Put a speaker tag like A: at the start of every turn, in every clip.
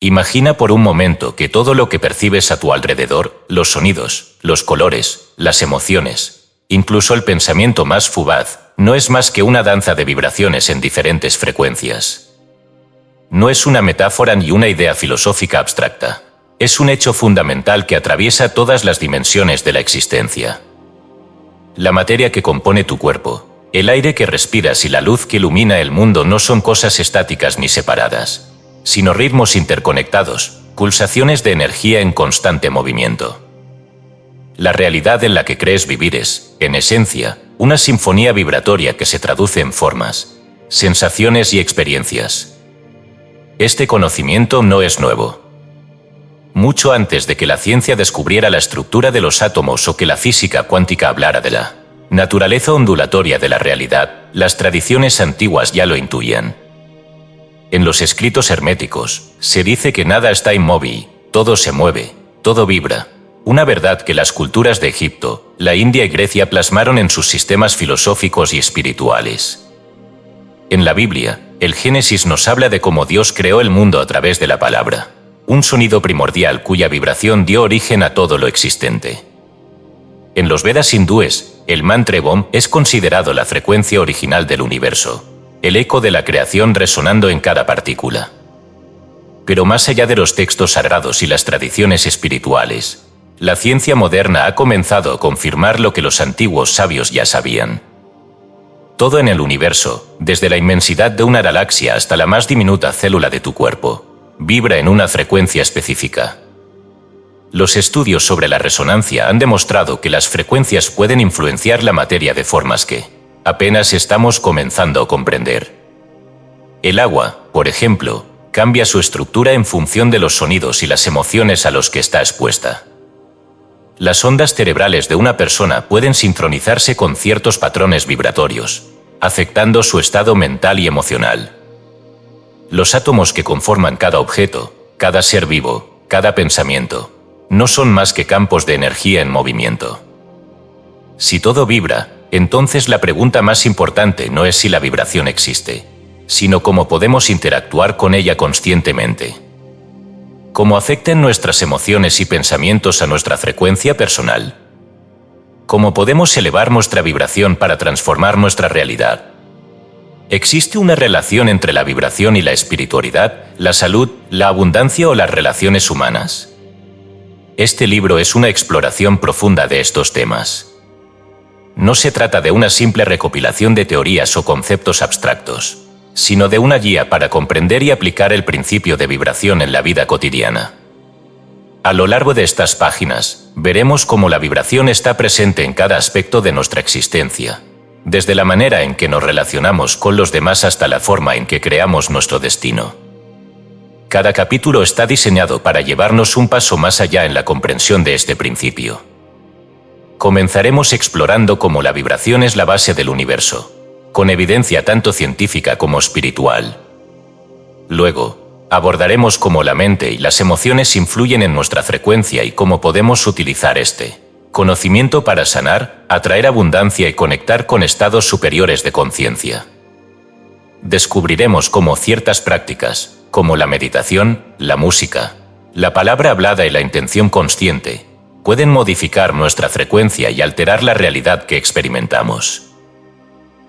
A: Imagina por un momento que todo lo que percibes a tu alrededor, los sonidos, los colores, las emociones, incluso el pensamiento más fugaz, no es más que una danza de vibraciones en diferentes frecuencias. No es una metáfora ni una idea filosófica abstracta. Es un hecho fundamental que atraviesa todas las dimensiones de la existencia. La materia que compone tu cuerpo, el aire que respiras y la luz que ilumina el mundo no son cosas estáticas ni separadas, sino ritmos interconectados, pulsaciones de energía en constante movimiento. La realidad en la que crees vivir es, en esencia, una sinfonía vibratoria que se traduce en formas, sensaciones y experiencias. Este conocimiento no es nuevo. Mucho antes de que la ciencia descubriera la estructura de los átomos o que la física cuántica hablara de la naturaleza ondulatoria de la realidad, las tradiciones antiguas ya lo intuían. En los escritos herméticos, se dice que nada está inmóvil, todo se mueve, todo vibra. Una verdad que las culturas de Egipto, la India y Grecia plasmaron en sus sistemas filosóficos y espirituales. En la Biblia, el Génesis nos habla de cómo Dios creó el mundo a través de la palabra, un sonido primordial cuya vibración dio origen a todo lo existente. En los Vedas hindúes, el mantra Om es considerado la frecuencia original del universo, el eco de la creación resonando en cada partícula. Pero más allá de los textos sagrados y las tradiciones espirituales, la ciencia moderna ha comenzado a confirmar lo que los antiguos sabios ya sabían. Todo en el universo, desde la inmensidad de una galaxia hasta la más diminuta célula de tu cuerpo, vibra en una frecuencia específica. Los estudios sobre la resonancia han demostrado que las frecuencias pueden influenciar la materia de formas que apenas estamos comenzando a comprender. El agua, por ejemplo, cambia su estructura en función de los sonidos y las emociones a los que está expuesta. Las ondas cerebrales de una persona pueden sincronizarse con ciertos patrones vibratorios, afectando su estado mental y emocional. Los átomos que conforman cada objeto, cada ser vivo, cada pensamiento, no son más que campos de energía en movimiento. Si todo vibra, entonces la pregunta más importante no es si la vibración existe, sino cómo podemos interactuar con ella conscientemente. ¿Cómo afectan nuestras emociones y pensamientos a nuestra frecuencia personal? ¿Cómo podemos elevar nuestra vibración para transformar nuestra realidad? ¿Existe una relación entre la vibración y la espiritualidad, la salud, la abundancia o las relaciones humanas? Este libro es una exploración profunda de estos temas. No se trata de una simple recopilación de teorías o conceptos abstractos, sino de una guía para comprender y aplicar el principio de vibración en la vida cotidiana. A lo largo de estas páginas, veremos cómo la vibración está presente en cada aspecto de nuestra existencia, desde la manera en que nos relacionamos con los demás hasta la forma en que creamos nuestro destino. Cada capítulo está diseñado para llevarnos un paso más allá en la comprensión de este principio. Comenzaremos explorando cómo la vibración es la base del universo, con evidencia tanto científica como espiritual. Luego, abordaremos cómo la mente y las emociones influyen en nuestra frecuencia y cómo podemos utilizar este conocimiento para sanar, atraer abundancia y conectar con estados superiores de conciencia. Descubriremos cómo ciertas prácticas, como la meditación, la música, la palabra hablada y la intención consciente, pueden modificar nuestra frecuencia y alterar la realidad que experimentamos.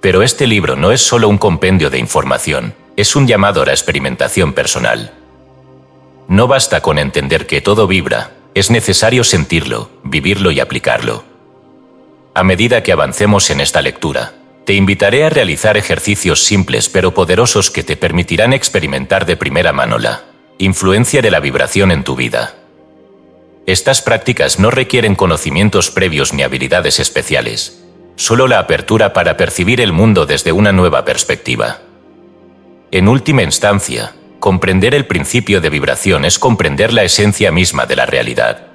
A: Pero este libro no es solo un compendio de información, es un llamado a la experimentación personal. No basta con entender que todo vibra, es necesario sentirlo, vivirlo y aplicarlo. A medida que avancemos en esta lectura, te invitaré a realizar ejercicios simples pero poderosos que te permitirán experimentar de primera mano la influencia de la vibración en tu vida. Estas prácticas no requieren conocimientos previos ni habilidades especiales, solo la apertura para percibir el mundo desde una nueva perspectiva. En última instancia, comprender el principio de vibración es comprender la esencia misma de la realidad.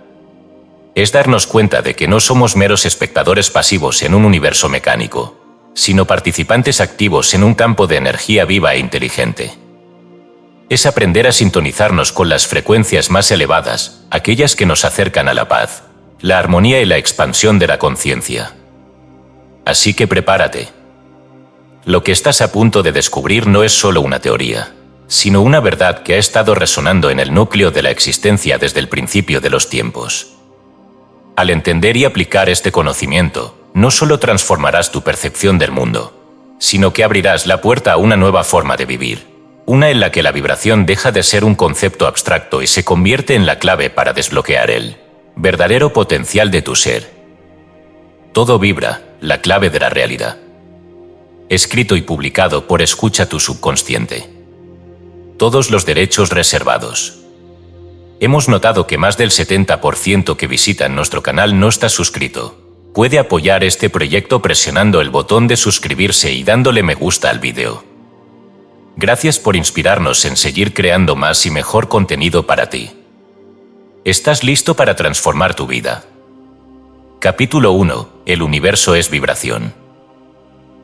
A: Es darnos cuenta de que no somos meros espectadores pasivos en un universo mecánico, sino participantes activos en un campo de energía viva e inteligente. Es aprender a sintonizarnos con las frecuencias más elevadas, aquellas que nos acercan a la paz, la armonía y la expansión de la conciencia. Así que prepárate. Lo que estás a punto de descubrir no es solo una teoría, sino una verdad que ha estado resonando en el núcleo de la existencia desde el principio de los tiempos. Al entender y aplicar este conocimiento, no solo transformarás tu percepción del mundo, sino que abrirás la puerta a una nueva forma de vivir, una en la que la vibración deja de ser un concepto abstracto y se convierte en la clave para desbloquear el verdadero potencial de tu ser. Todo vibra, la clave de la realidad. Escrito y publicado por Escucha tu subconsciente. Todos los derechos reservados. Hemos notado que más del 70% que visitan nuestro canal no está suscrito. Puede apoyar este proyecto presionando el botón de suscribirse y dándole me gusta al vídeo. Gracias por inspirarnos en seguir creando más y mejor contenido para ti. ¿Estás listo para transformar tu vida? Capítulo 1. El universo es vibración.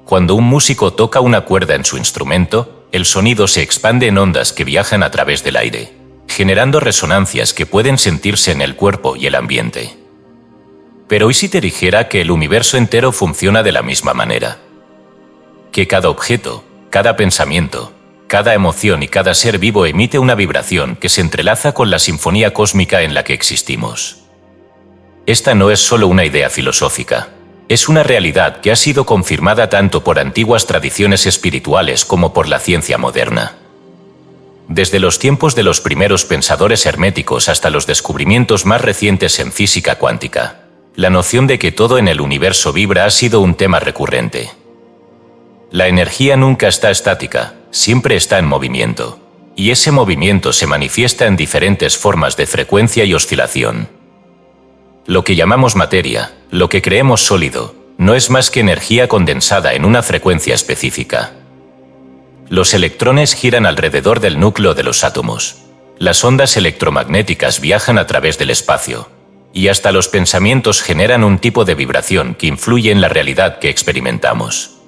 A: Cuando un músico toca una cuerda en su instrumento, el sonido se expande en ondas que viajan a través del aire, generando resonancias que pueden sentirse en el cuerpo y el ambiente. Pero ¿y si te dijera que el universo entero funciona de la misma manera? Que cada objeto, cada pensamiento, cada emoción y cada ser vivo emite una vibración que se entrelaza con la sinfonía cósmica en la que existimos. Esta no es solo una idea filosófica, es una realidad que ha sido confirmada tanto por antiguas tradiciones espirituales como por la ciencia moderna. Desde los tiempos de los primeros pensadores herméticos hasta los descubrimientos más recientes en física cuántica, la noción de que todo en el universo vibra ha sido un tema recurrente. La energía nunca está estática, siempre está en movimiento, y ese movimiento se manifiesta en diferentes formas de frecuencia y oscilación. Lo que llamamos materia, lo que creemos sólido, no es más que energía condensada en una frecuencia específica. Los electrones giran alrededor del núcleo de los átomos. Las ondas electromagnéticas viajan a través del espacio. Y hasta los pensamientos generan un tipo de vibración que influye en la realidad que experimentamos.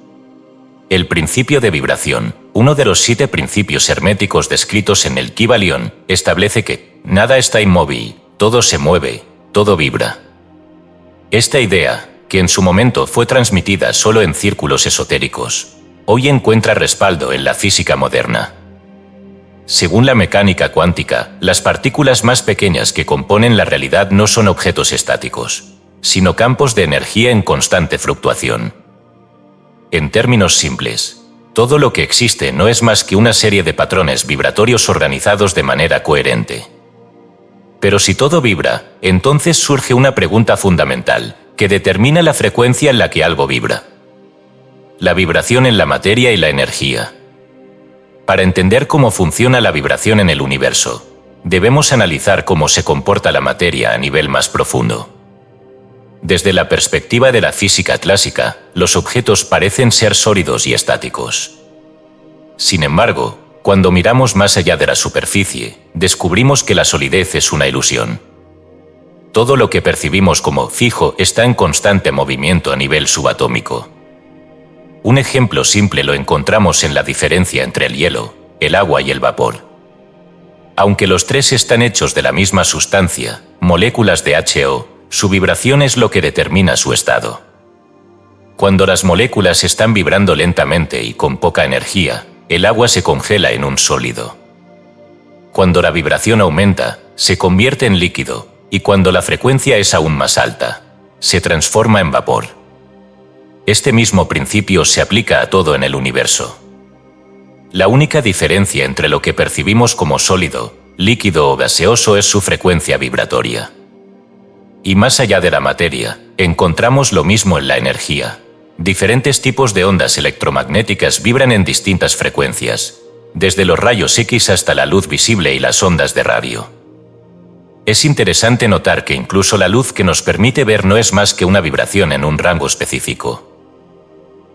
A: El principio de vibración, uno de los 7 principios herméticos descritos en el Kybalión, establece que nada está inmóvil, todo se mueve, todo vibra. Esta idea, que en su momento fue transmitida solo en círculos esotéricos, hoy encuentra respaldo en la física moderna. Según la mecánica cuántica, las partículas más pequeñas que componen la realidad no son objetos estáticos, sino campos de energía en constante fluctuación. En términos simples, todo lo que existe no es más que una serie de patrones vibratorios organizados de manera coherente. Pero si todo vibra, entonces surge una pregunta fundamental, que determina la frecuencia en la que algo vibra. La vibración en la materia y la energía. Para entender cómo funciona la vibración en el universo, debemos analizar cómo se comporta la materia a nivel más profundo. Desde la perspectiva de la física clásica, los objetos parecen ser sólidos y estáticos. Sin embargo, cuando miramos más allá de la superficie, descubrimos que la solidez es una ilusión. Todo lo que percibimos como fijo está en constante movimiento a nivel subatómico. Un ejemplo simple lo encontramos en la diferencia entre el hielo, el agua y el vapor. Aunque los tres están hechos de la misma sustancia, moléculas de H2O, su vibración es lo que determina su estado. Cuando las moléculas están vibrando lentamente y con poca energía, el agua se congela en un sólido. Cuando la vibración aumenta, se convierte en líquido, y cuando la frecuencia es aún más alta, se transforma en vapor. Este mismo principio se aplica a todo en el universo. La única diferencia entre lo que percibimos como sólido, líquido o gaseoso es su frecuencia vibratoria. Y más allá de la materia, encontramos lo mismo en la energía. Diferentes tipos de ondas electromagnéticas vibran en distintas frecuencias, desde los rayos X hasta la luz visible y las ondas de radio. Es interesante notar que incluso la luz que nos permite ver no es más que una vibración en un rango específico.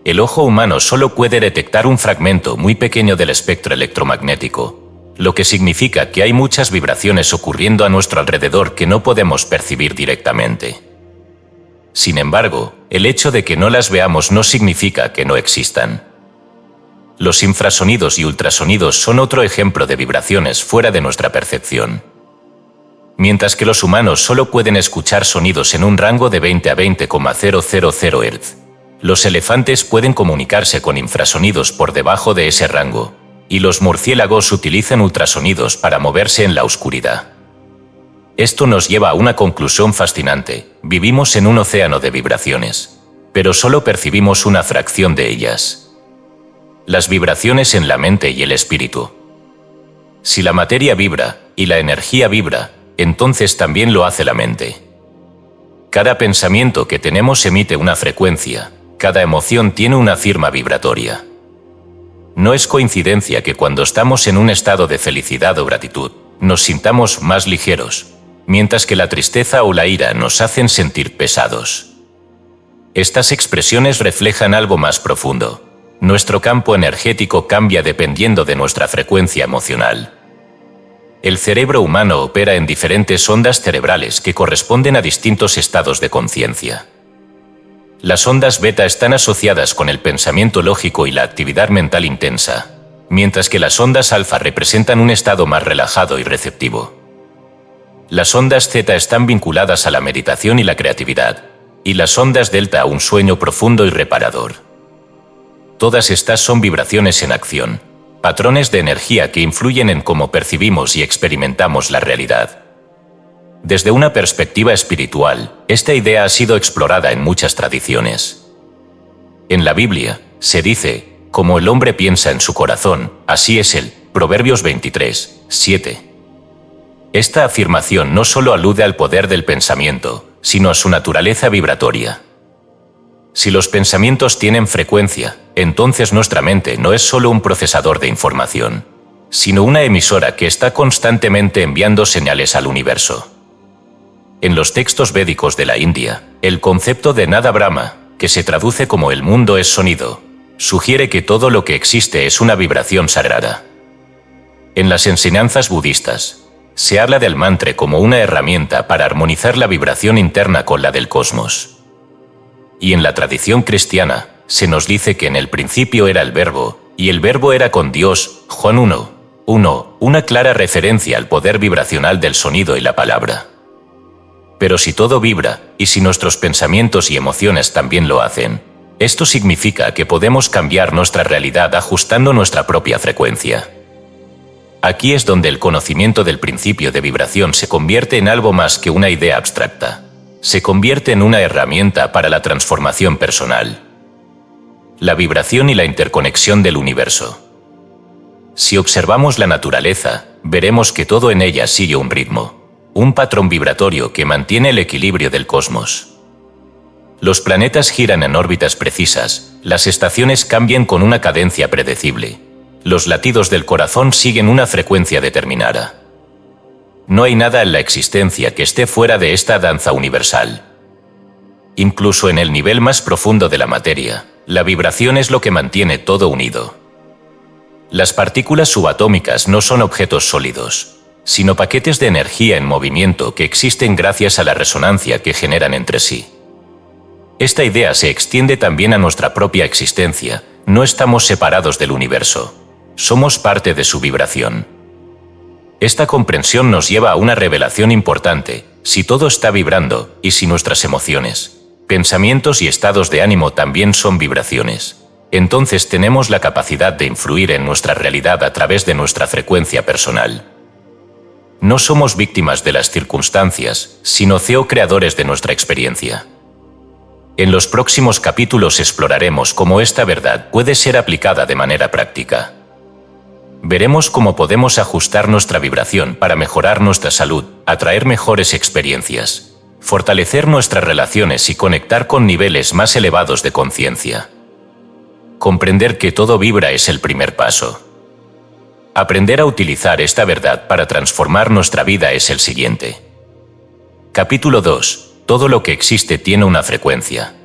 A: El ojo humano solo puede detectar un fragmento muy pequeño del espectro electromagnético, lo que significa que hay muchas vibraciones ocurriendo a nuestro alrededor que no podemos percibir directamente. Sin embargo, el hecho de que no las veamos no significa que no existan. Los infrasonidos y ultrasonidos son otro ejemplo de vibraciones fuera de nuestra percepción. Mientras que los humanos solo pueden escuchar sonidos en un rango de 20 a 20,000 Hz. Los elefantes pueden comunicarse con infrasonidos por debajo de ese rango, y los murciélagos utilizan ultrasonidos para moverse en la oscuridad. Esto nos lleva a una conclusión fascinante: vivimos en un océano de vibraciones, pero solo percibimos una fracción de ellas. Las vibraciones en la mente y el espíritu. Si la materia vibra y la energía vibra, entonces también lo hace la mente. Cada pensamiento que tenemos emite una frecuencia, cada emoción tiene una firma vibratoria. No es coincidencia que cuando estamos en un estado de felicidad o gratitud, nos sintamos más ligeros, mientras que la tristeza o la ira nos hacen sentir pesados. Estas expresiones reflejan algo más profundo. Nuestro campo energético cambia dependiendo de nuestra frecuencia emocional. El cerebro humano opera en diferentes ondas cerebrales que corresponden a distintos estados de conciencia. Las ondas beta están asociadas con el pensamiento lógico y la actividad mental intensa, mientras que las ondas alfa representan un estado más relajado y receptivo. Las ondas zeta están vinculadas a la meditación y la creatividad, y las ondas delta a un sueño profundo y reparador. Todas estas son vibraciones en acción, patrones de energía que influyen en cómo percibimos y experimentamos la realidad. Desde una perspectiva espiritual, esta idea ha sido explorada en muchas tradiciones. En la Biblia, se dice: como el hombre piensa en su corazón, así es él. Proverbios 23, 7. Esta afirmación no solo alude al poder del pensamiento, sino a su naturaleza vibratoria. Si los pensamientos tienen frecuencia, entonces nuestra mente no es solo un procesador de información, sino una emisora que está constantemente enviando señales al universo. En los textos védicos de la India, el concepto de Nada Brahma, que se traduce como el mundo es sonido, sugiere que todo lo que existe es una vibración sagrada. En las enseñanzas budistas, se habla del mantra como una herramienta para armonizar la vibración interna con la del cosmos. Y en la tradición cristiana, se nos dice que en el principio era el Verbo, y el Verbo era con Dios, Juan 1:1, una clara referencia al poder vibracional del sonido y la palabra. Pero si todo vibra, y si nuestros pensamientos y emociones también lo hacen, esto significa que podemos cambiar nuestra realidad ajustando nuestra propia frecuencia. Aquí es donde el conocimiento del principio de vibración se convierte en algo más que una idea abstracta. Se convierte en una herramienta para la transformación personal. La vibración y la interconexión del universo. Si observamos la naturaleza, veremos que todo en ella sigue un ritmo, un patrón vibratorio que mantiene el equilibrio del cosmos. Los planetas giran en órbitas precisas, las estaciones cambian con una cadencia predecible, los latidos del corazón siguen una frecuencia determinada. No hay nada en la existencia que esté fuera de esta danza universal. Incluso en el nivel más profundo de la materia, la vibración es lo que mantiene todo unido. Las partículas subatómicas no son objetos sólidos, sino paquetes de energía en movimiento que existen gracias a la resonancia que generan entre sí. Esta idea se extiende también a nuestra propia existencia. No estamos separados del universo. Somos parte de su vibración. Esta comprensión nos lleva a una revelación importante: si todo está vibrando, y si nuestras emociones, pensamientos y estados de ánimo también son vibraciones, entonces tenemos la capacidad de influir en nuestra realidad a través de nuestra frecuencia personal. No somos víctimas de las circunstancias, sino co-creadores de nuestra experiencia. En los próximos capítulos exploraremos cómo esta verdad puede ser aplicada de manera práctica. Veremos cómo podemos ajustar nuestra vibración para mejorar nuestra salud, atraer mejores experiencias, fortalecer nuestras relaciones y conectar con niveles más elevados de conciencia. Comprender que todo vibra es el primer paso. Aprender a utilizar esta verdad para transformar nuestra vida es el siguiente. Capítulo 2. Todo lo que existe tiene una frecuencia.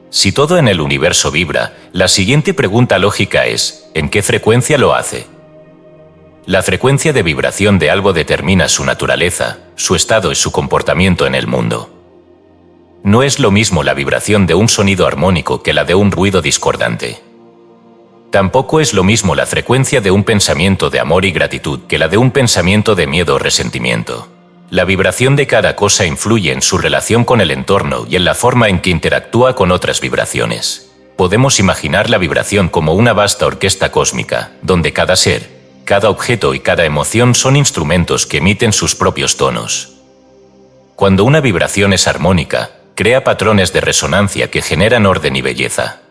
A: Si todo en el universo vibra, la siguiente pregunta lógica es: ¿en qué frecuencia lo hace? La frecuencia de vibración de algo determina su naturaleza, su estado y su comportamiento en el mundo. No es lo mismo la vibración de un sonido armónico que la de un ruido discordante. Tampoco es lo mismo la frecuencia de un pensamiento de amor y gratitud que la de un pensamiento de miedo o resentimiento. La vibración de cada cosa influye en su relación con el entorno y en la forma en que interactúa con otras vibraciones. Podemos imaginar la vibración como una vasta orquesta cósmica, donde cada ser, cada objeto y cada emoción son instrumentos que emiten sus propios tonos. Cuando una vibración es armónica, crea patrones de resonancia que generan orden y belleza.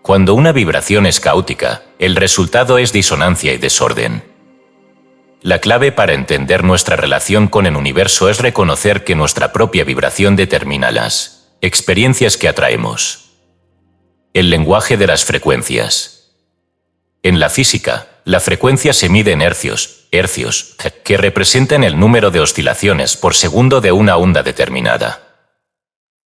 A: Cuando una vibración es caótica, el resultado es disonancia y desorden. La clave para entender nuestra relación con el universo es reconocer que nuestra propia vibración determina las experiencias que atraemos. El lenguaje de las frecuencias. En la física, la frecuencia se mide en hercios, que representan el número de oscilaciones por segundo de una onda determinada.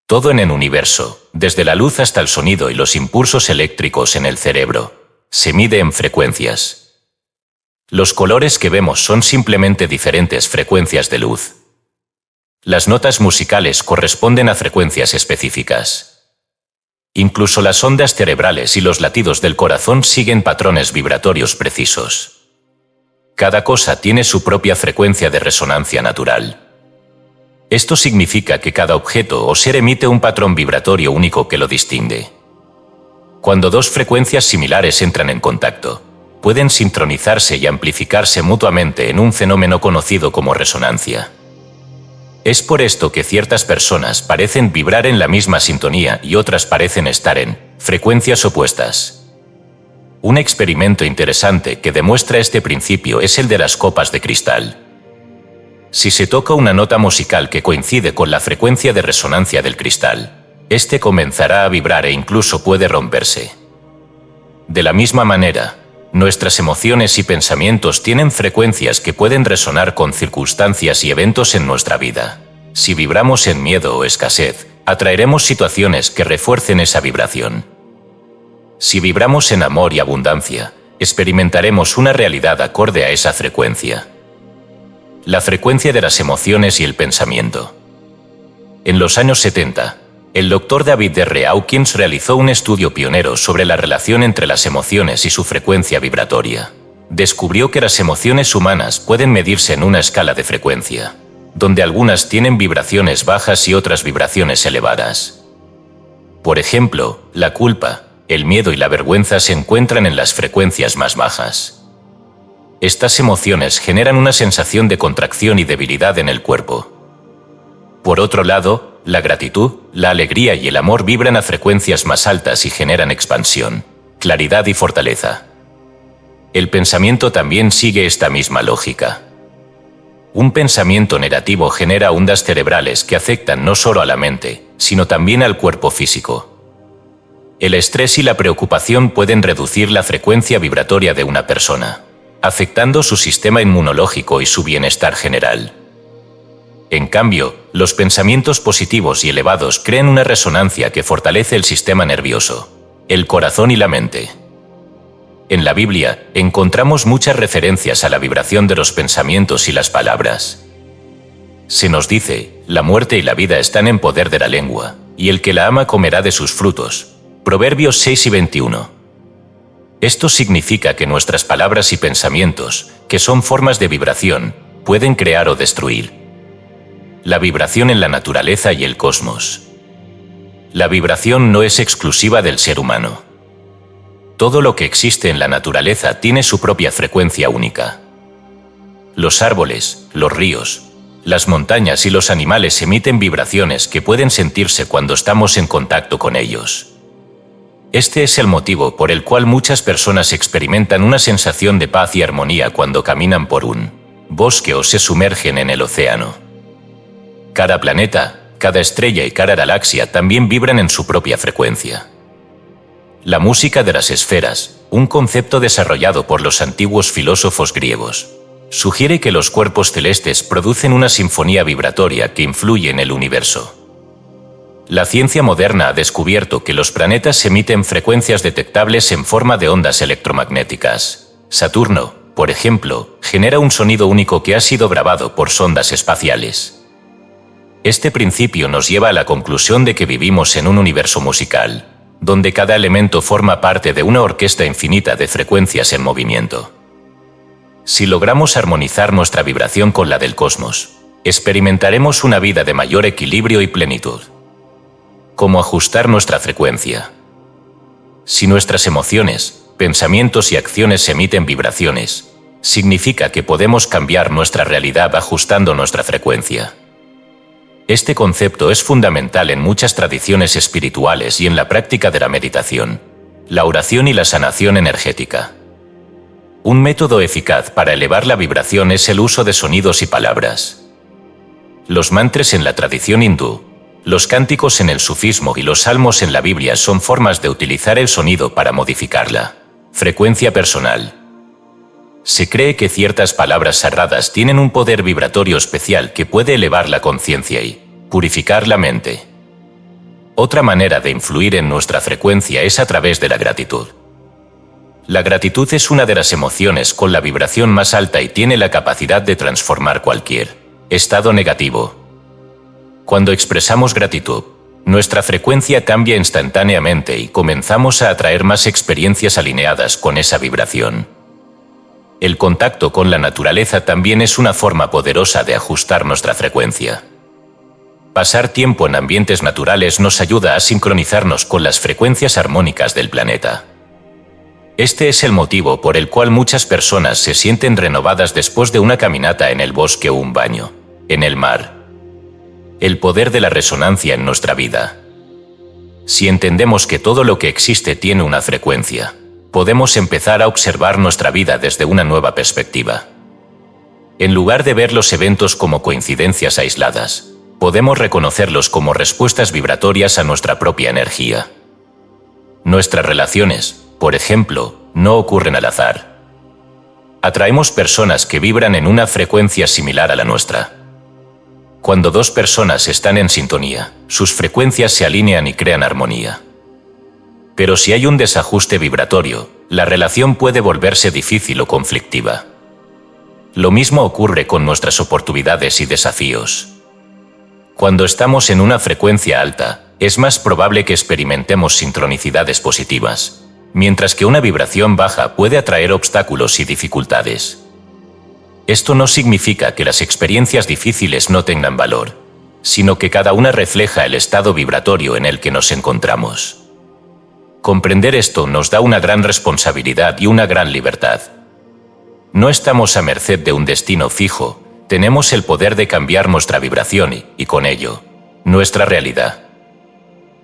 A: Todo en el universo, desde la luz hasta el sonido y los impulsos eléctricos en el cerebro, se mide en frecuencias. Los colores que vemos son simplemente diferentes frecuencias de luz. Las notas musicales corresponden a frecuencias específicas. Incluso las ondas cerebrales y los latidos del corazón siguen patrones vibratorios precisos. Cada cosa tiene su propia frecuencia de resonancia natural. Esto significa que cada objeto o ser emite un patrón vibratorio único que lo distingue. Cuando dos frecuencias similares entran en contacto, pueden sincronizarse y amplificarse mutuamente en un fenómeno conocido como resonancia. Es por esto que ciertas personas parecen vibrar en la misma sintonía y otras parecen estar en frecuencias opuestas. Un experimento interesante que demuestra este principio es el de las copas de cristal. Si se toca una nota musical que coincide con la frecuencia de resonancia del cristal, este comenzará a vibrar e incluso puede romperse. De la misma manera, nuestras emociones y pensamientos tienen frecuencias que pueden resonar con circunstancias y eventos en nuestra vida. Si vibramos en miedo o escasez, atraeremos situaciones que refuercen esa vibración. Si vibramos en amor y abundancia, experimentaremos una realidad acorde a esa frecuencia. La frecuencia de las emociones y el pensamiento. En los años 70, el Dr. David R. Hawkins realizó un estudio pionero sobre la relación entre las emociones y su frecuencia vibratoria. Descubrió que las emociones humanas pueden medirse en una escala de frecuencia, donde algunas tienen vibraciones bajas y otras vibraciones elevadas. Por ejemplo, la culpa, el miedo y la vergüenza se encuentran en las frecuencias más bajas. Estas emociones generan una sensación de contracción y debilidad en el cuerpo. Por otro lado, la gratitud, la alegría y el amor vibran a frecuencias más altas y generan expansión, claridad y fortaleza. El pensamiento también sigue esta misma lógica. Un pensamiento negativo genera ondas cerebrales que afectan no solo a la mente, sino también al cuerpo físico. El estrés y la preocupación pueden reducir la frecuencia vibratoria de una persona, afectando su sistema inmunológico y su bienestar general. En cambio, los pensamientos positivos y elevados crean una resonancia que fortalece el sistema nervioso, el corazón y la mente. En la Biblia, encontramos muchas referencias a la vibración de los pensamientos y las palabras. Se nos dice, la muerte y la vida están en poder de la lengua, y el que la ama comerá de sus frutos. Proverbios 6 y 21. Esto significa que nuestras palabras y pensamientos, que son formas de vibración, pueden crear o destruir. La vibración en la naturaleza y el cosmos. La vibración no es exclusiva del ser humano. Todo lo que existe en la naturaleza tiene su propia frecuencia única. Los árboles, los ríos, las montañas y los animales emiten vibraciones que pueden sentirse cuando estamos en contacto con ellos. Este es el motivo por el cual muchas personas experimentan una sensación de paz y armonía cuando caminan por un bosque o se sumergen en el océano. Cada planeta, cada estrella y cada galaxia también vibran en su propia frecuencia. La música de las esferas, un concepto desarrollado por los antiguos filósofos griegos, sugiere que los cuerpos celestes producen una sinfonía vibratoria que influye en el universo. La ciencia moderna ha descubierto que los planetas emiten frecuencias detectables en forma de ondas electromagnéticas. Saturno, por ejemplo, genera un sonido único que ha sido grabado por sondas espaciales. Este principio nos lleva a la conclusión de que vivimos en un universo musical, donde cada elemento forma parte de una orquesta infinita de frecuencias en movimiento. Si logramos armonizar nuestra vibración con la del cosmos, experimentaremos una vida de mayor equilibrio y plenitud. ¿Cómo ajustar nuestra frecuencia? Si nuestras emociones, pensamientos y acciones emiten vibraciones, significa que podemos cambiar nuestra realidad ajustando nuestra frecuencia. Este concepto es fundamental en muchas tradiciones espirituales y en la práctica de la meditación, la oración y la sanación energética. Un método eficaz para elevar la vibración es el uso de sonidos y palabras. Los mantras en la tradición hindú, los cánticos en el sufismo y los salmos en la Biblia son formas de utilizar el sonido para modificar la frecuencia personal. Se cree que ciertas palabras sagradas tienen un poder vibratorio especial que puede elevar la conciencia y purificar la mente. Otra manera de influir en nuestra frecuencia es a través de la gratitud. La gratitud es una de las emociones con la vibración más alta y tiene la capacidad de transformar cualquier estado negativo. Cuando expresamos gratitud, nuestra frecuencia cambia instantáneamente y comenzamos a atraer más experiencias alineadas con esa vibración. El contacto con la naturaleza también es una forma poderosa de ajustar nuestra frecuencia. Pasar tiempo en ambientes naturales nos ayuda a sincronizarnos con las frecuencias armónicas del planeta. Este es el motivo por el cual muchas personas se sienten renovadas después de una caminata en el bosque o un baño en el mar. El poder de la resonancia en nuestra vida. Si entendemos que todo lo que existe tiene una frecuencia, podemos empezar a observar nuestra vida desde una nueva perspectiva. En lugar de ver los eventos como coincidencias aisladas, podemos reconocerlos como respuestas vibratorias a nuestra propia energía. Nuestras relaciones, por ejemplo, no ocurren al azar. Atraemos personas que vibran en una frecuencia similar a la nuestra. Cuando dos personas están en sintonía, sus frecuencias se alinean y crean armonía. Pero si hay un desajuste vibratorio, la relación puede volverse difícil o conflictiva. Lo mismo ocurre con nuestras oportunidades y desafíos. Cuando estamos en una frecuencia alta, es más probable que experimentemos sincronicidades positivas, mientras que una vibración baja puede atraer obstáculos y dificultades. Esto no significa que las experiencias difíciles no tengan valor, sino que cada una refleja el estado vibratorio en el que nos encontramos. Comprender esto nos da una gran responsabilidad y una gran libertad. No estamos a merced de un destino fijo, tenemos el poder de cambiar nuestra vibración y, con ello, nuestra realidad.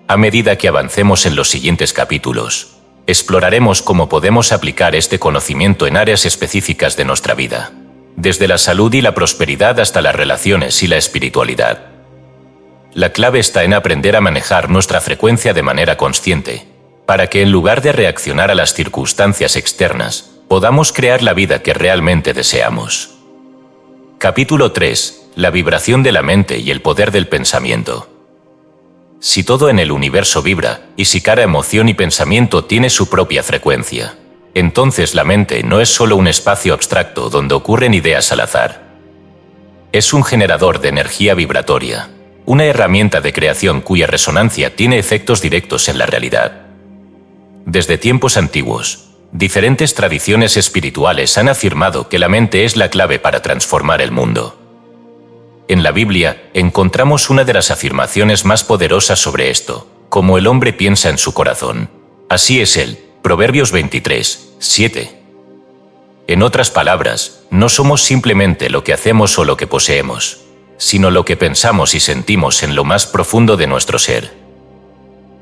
A: A medida que avancemos en los siguientes capítulos, exploraremos cómo podemos aplicar este conocimiento en áreas específicas de nuestra vida, desde la salud y la prosperidad hasta las relaciones y la espiritualidad. La clave está en aprender a manejar nuestra frecuencia de manera consciente, para que en lugar de reaccionar a las circunstancias externas, podamos crear la vida que realmente deseamos. Capítulo 3. La vibración de la mente y el poder del pensamiento. Si todo en el universo vibra, y si cada emoción y pensamiento tiene su propia frecuencia, entonces la mente no es solo un espacio abstracto donde ocurren ideas al azar. Es un generador de energía vibratoria, una herramienta de creación cuya resonancia tiene efectos directos en la realidad. Desde tiempos antiguos, diferentes tradiciones espirituales han afirmado que la mente es la clave para transformar el mundo. En la Biblia, encontramos una de las afirmaciones más poderosas sobre esto: como el hombre piensa en su corazón, así es él. Proverbios 23, 7. En otras palabras, no somos simplemente lo que hacemos o lo que poseemos, sino lo que pensamos y sentimos en lo más profundo de nuestro ser.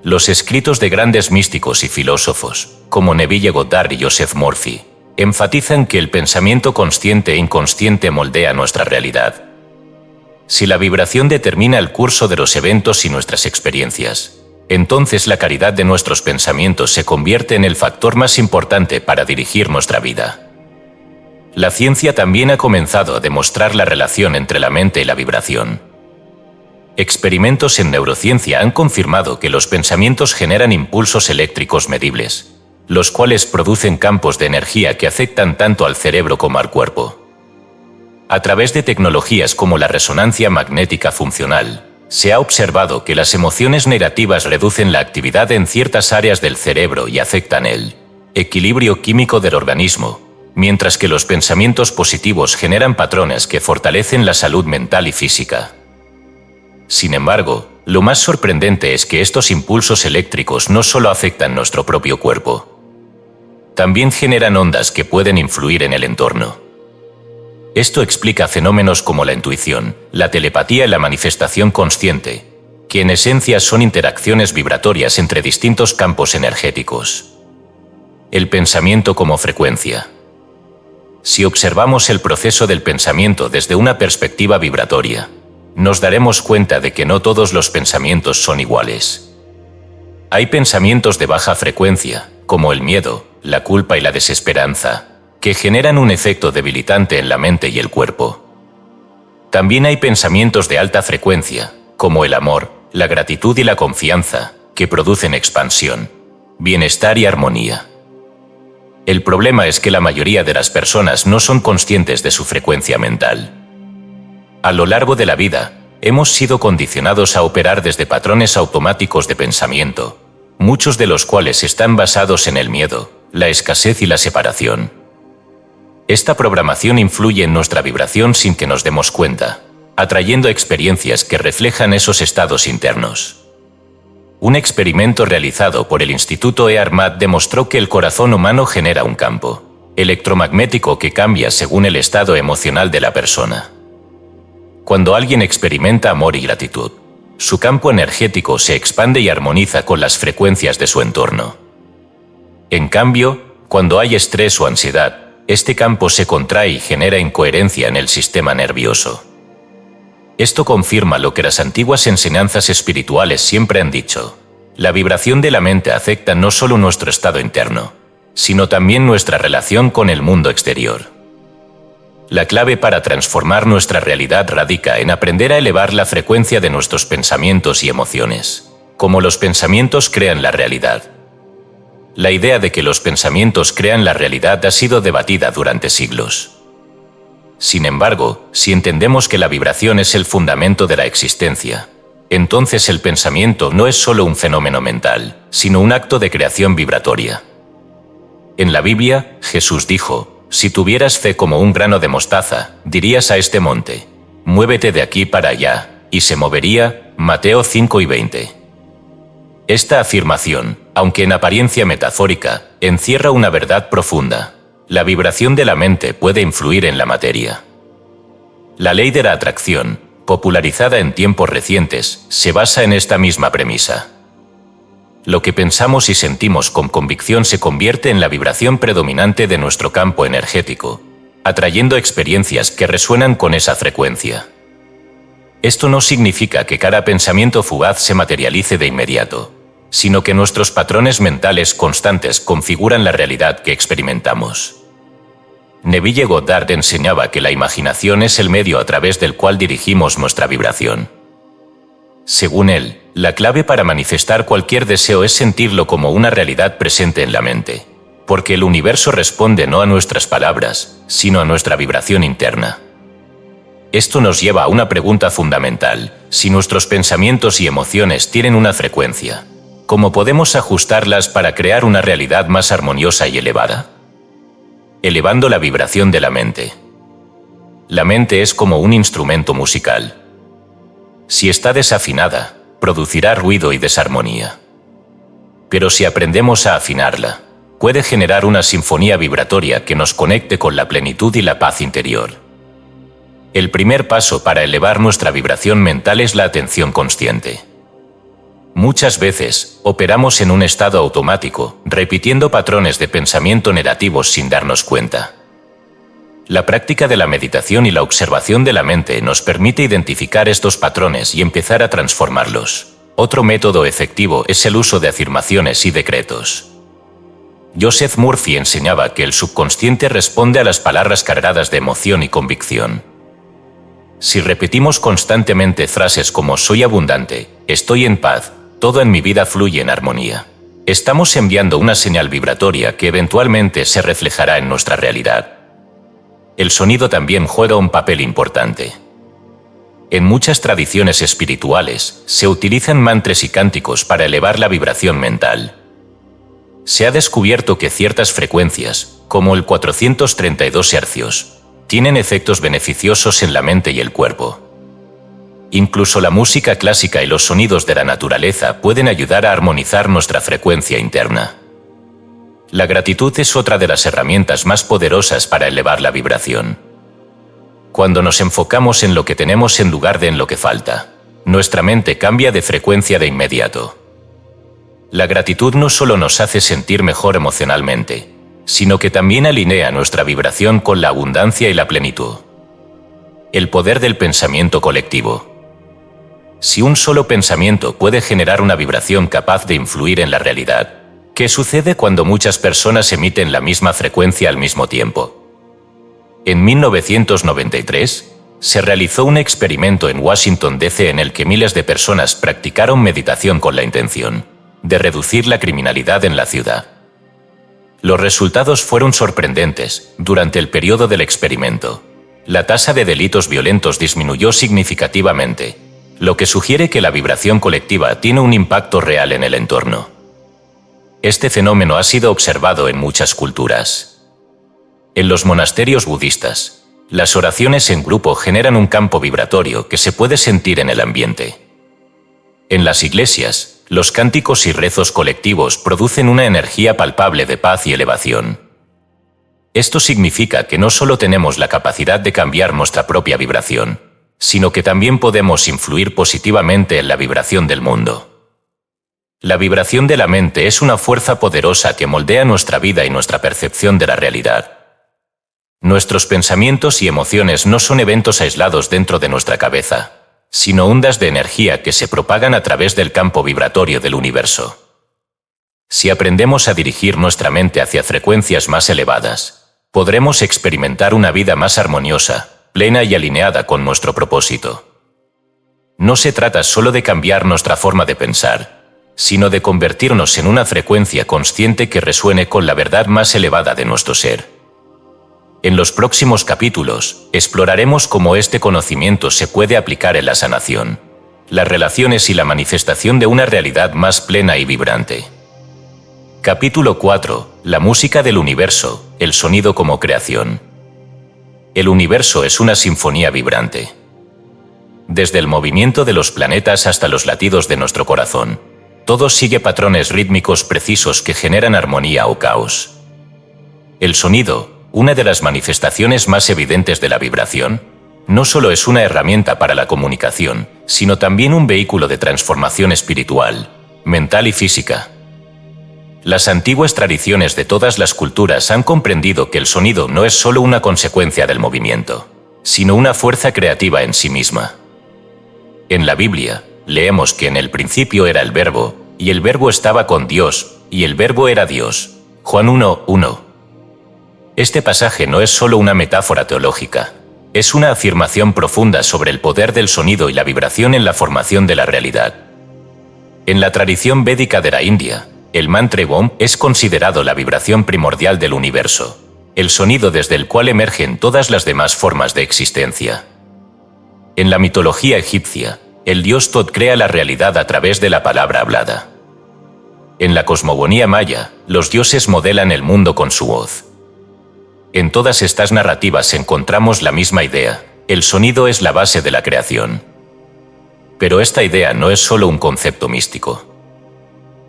A: Los escritos de grandes místicos y filósofos, como Neville Goddard y Joseph Murphy, enfatizan que el pensamiento consciente e inconsciente moldea nuestra realidad. Si la vibración determina el curso de los eventos y nuestras experiencias, entonces la calidad de nuestros pensamientos se convierte en el factor más importante para dirigir nuestra vida. La ciencia también ha comenzado a demostrar la relación entre la mente y la vibración. Experimentos en neurociencia han confirmado que los pensamientos generan impulsos eléctricos medibles, los cuales producen campos de energía que afectan tanto al cerebro como al cuerpo. A través de tecnologías como la resonancia magnética funcional, se ha observado que las emociones negativas reducen la actividad en ciertas áreas del cerebro y afectan el equilibrio químico del organismo, mientras que los pensamientos positivos generan patrones que fortalecen la salud mental y física. Sin embargo, Lo más sorprendente es que estos impulsos eléctricos no solo afectan nuestro propio cuerpo, también generan ondas que pueden influir en el entorno. Esto explica fenómenos como la intuición, la telepatía y la manifestación consciente, que en esencia son interacciones vibratorias entre distintos campos energéticos. El pensamiento como frecuencia. Si observamos el proceso del pensamiento desde una perspectiva vibratoria, nos daremos cuenta de que no todos los pensamientos son iguales. Hay pensamientos de baja frecuencia, como el miedo, la culpa y la desesperanza, que generan un efecto debilitante en la mente y el cuerpo. También hay pensamientos de alta frecuencia, como el amor, la gratitud y la confianza, que producen expansión, bienestar y armonía. El problema es que la mayoría de las personas no son conscientes de su frecuencia mental. A lo largo de la vida, hemos sido condicionados a operar desde patrones automáticos de pensamiento, muchos de los cuales están basados en el miedo, la escasez y la separación. Esta programación influye en nuestra vibración sin que nos demos cuenta, atrayendo experiencias que reflejan esos estados internos. Un experimento realizado por el Instituto EARMAT demostró que el corazón humano genera un campo electromagnético que cambia según el estado emocional de la persona. Cuando alguien experimenta amor y gratitud, su campo energético se expande y armoniza con las frecuencias de su entorno. En cambio, cuando hay estrés o ansiedad, este campo se contrae y genera incoherencia en el sistema nervioso. Esto confirma lo que las antiguas enseñanzas espirituales siempre han dicho: la vibración de la mente afecta no solo nuestro estado interno, sino también nuestra relación con el mundo exterior. La clave para transformar nuestra realidad radica en aprender a elevar la frecuencia de nuestros pensamientos y emociones. Como los pensamientos crean la realidad. La idea de que los pensamientos crean la realidad ha sido debatida durante siglos. Sin embargo, si entendemos que la vibración es el fundamento de la existencia, entonces el pensamiento no es solo un fenómeno mental, sino un acto de creación vibratoria. En la Biblia, Jesús dijo: si tuvieras fe como un grano de mostaza, dirías a este monte: muévete de aquí para allá, y se movería. Mateo 5:20. Esta afirmación, aunque en apariencia metafórica, encierra una verdad profunda. La vibración de la mente puede influir en la materia. La ley de la atracción, popularizada en tiempos recientes, se basa en esta misma premisa. Lo que pensamos y sentimos con convicción se convierte en la vibración predominante de nuestro campo energético, atrayendo experiencias que resuenan con esa frecuencia. Esto no significa que cada pensamiento fugaz se materialice de inmediato, sino que nuestros patrones mentales constantes configuran la realidad que experimentamos. Neville Goddard enseñaba que la imaginación es el medio a través del cual dirigimos nuestra vibración. Según él, la clave para manifestar cualquier deseo es sentirlo como una realidad presente en la mente, porque el universo responde no a nuestras palabras, sino a nuestra vibración interna. Esto nos lleva a una pregunta fundamental: si nuestros pensamientos y emociones tienen una frecuencia, ¿cómo podemos ajustarlas para crear una realidad más armoniosa y elevada? Elevando la vibración de la mente. La mente es como un instrumento musical. Si está desafinada, producirá ruido y desarmonía. Pero si aprendemos a afinarla, puede generar una sinfonía vibratoria que nos conecte con la plenitud y la paz interior. El primer paso para elevar nuestra vibración mental es la atención consciente. Muchas veces, operamos en un estado automático, repitiendo patrones de pensamiento negativos sin darnos cuenta. La práctica de la meditación y la observación de la mente nos permite identificar estos patrones y empezar a transformarlos. Otro método efectivo es el uso de afirmaciones y decretos. Joseph Murphy enseñaba que el subconsciente responde a las palabras cargadas de emoción y convicción. Si repetimos constantemente frases como «soy abundante», «estoy en paz», «todo en mi vida fluye en armonía», estamos enviando una señal vibratoria que eventualmente se reflejará en nuestra realidad. El sonido también juega un papel importante. En muchas tradiciones espirituales, se utilizan mantras y cánticos para elevar la vibración mental. Se ha descubierto que ciertas frecuencias, como el 432 Hz, tienen efectos beneficiosos en la mente y el cuerpo. Incluso la música clásica y los sonidos de la naturaleza pueden ayudar a armonizar nuestra frecuencia interna. La gratitud es otra de las herramientas más poderosas para elevar la vibración. Cuando nos enfocamos en lo que tenemos en lugar de en lo que falta, nuestra mente cambia de frecuencia de inmediato. La gratitud no solo nos hace sentir mejor emocionalmente, sino que también alinea nuestra vibración con la abundancia y la plenitud. El poder del pensamiento colectivo. Si un solo pensamiento puede generar una vibración capaz de influir en la realidad, ¿qué sucede cuando muchas personas emiten la misma frecuencia al mismo tiempo? En 1993, se realizó un experimento en Washington, D.C. en el que miles de personas practicaron meditación con la intención de reducir la criminalidad en la ciudad. Los resultados fueron sorprendentes. Durante el periodo del experimento, la tasa de delitos violentos disminuyó significativamente, lo que sugiere que la vibración colectiva tiene un impacto real en el entorno. Este fenómeno ha sido observado en muchas culturas. En los monasterios budistas, las oraciones en grupo generan un campo vibratorio que se puede sentir en el ambiente. En las iglesias, los cánticos y rezos colectivos producen una energía palpable de paz y elevación. Esto significa que no solo tenemos la capacidad de cambiar nuestra propia vibración, sino que también podemos influir positivamente en la vibración del mundo. La vibración de la mente es una fuerza poderosa que moldea nuestra vida y nuestra percepción de la realidad. Nuestros pensamientos y emociones no son eventos aislados dentro de nuestra cabeza, sino ondas de energía que se propagan a través del campo vibratorio del universo. Si aprendemos a dirigir nuestra mente hacia frecuencias más elevadas, podremos experimentar una vida más armoniosa, plena y alineada con nuestro propósito. No se trata solo de cambiar nuestra forma de pensar, sino de convertirnos en una frecuencia consciente que resuene con la verdad más elevada de nuestro ser. En los próximos capítulos, exploraremos cómo este conocimiento se puede aplicar en la sanación, las relaciones y la manifestación de una realidad más plena y vibrante. Capítulo 4. La música del universo, el sonido como creación. El universo es una sinfonía vibrante. Desde el movimiento de los planetas hasta los latidos de nuestro corazón, todo sigue patrones rítmicos precisos que generan armonía o caos. El sonido, una de las manifestaciones más evidentes de la vibración, no solo es una herramienta para la comunicación, sino también un vehículo de transformación espiritual, mental y física. Las antiguas tradiciones de todas las culturas han comprendido que el sonido no es solo una consecuencia del movimiento, sino una fuerza creativa en sí misma. En la Biblia, leemos que en el principio era el Verbo, y el Verbo estaba con Dios, y el Verbo era Dios. Juan 1:1. Este pasaje no es solo una metáfora teológica, es una afirmación profunda sobre el poder del sonido y la vibración en la formación de la realidad. En la tradición védica de la India, el mantra Om es considerado la vibración primordial del universo, el sonido desde el cual emergen todas las demás formas de existencia. En la mitología egipcia, el dios Tot crea la realidad a través de la palabra hablada. En la cosmogonía maya, los dioses modelan el mundo con su voz. En todas estas narrativas encontramos la misma idea: el sonido es la base de la creación. Pero esta idea no es solo un concepto místico.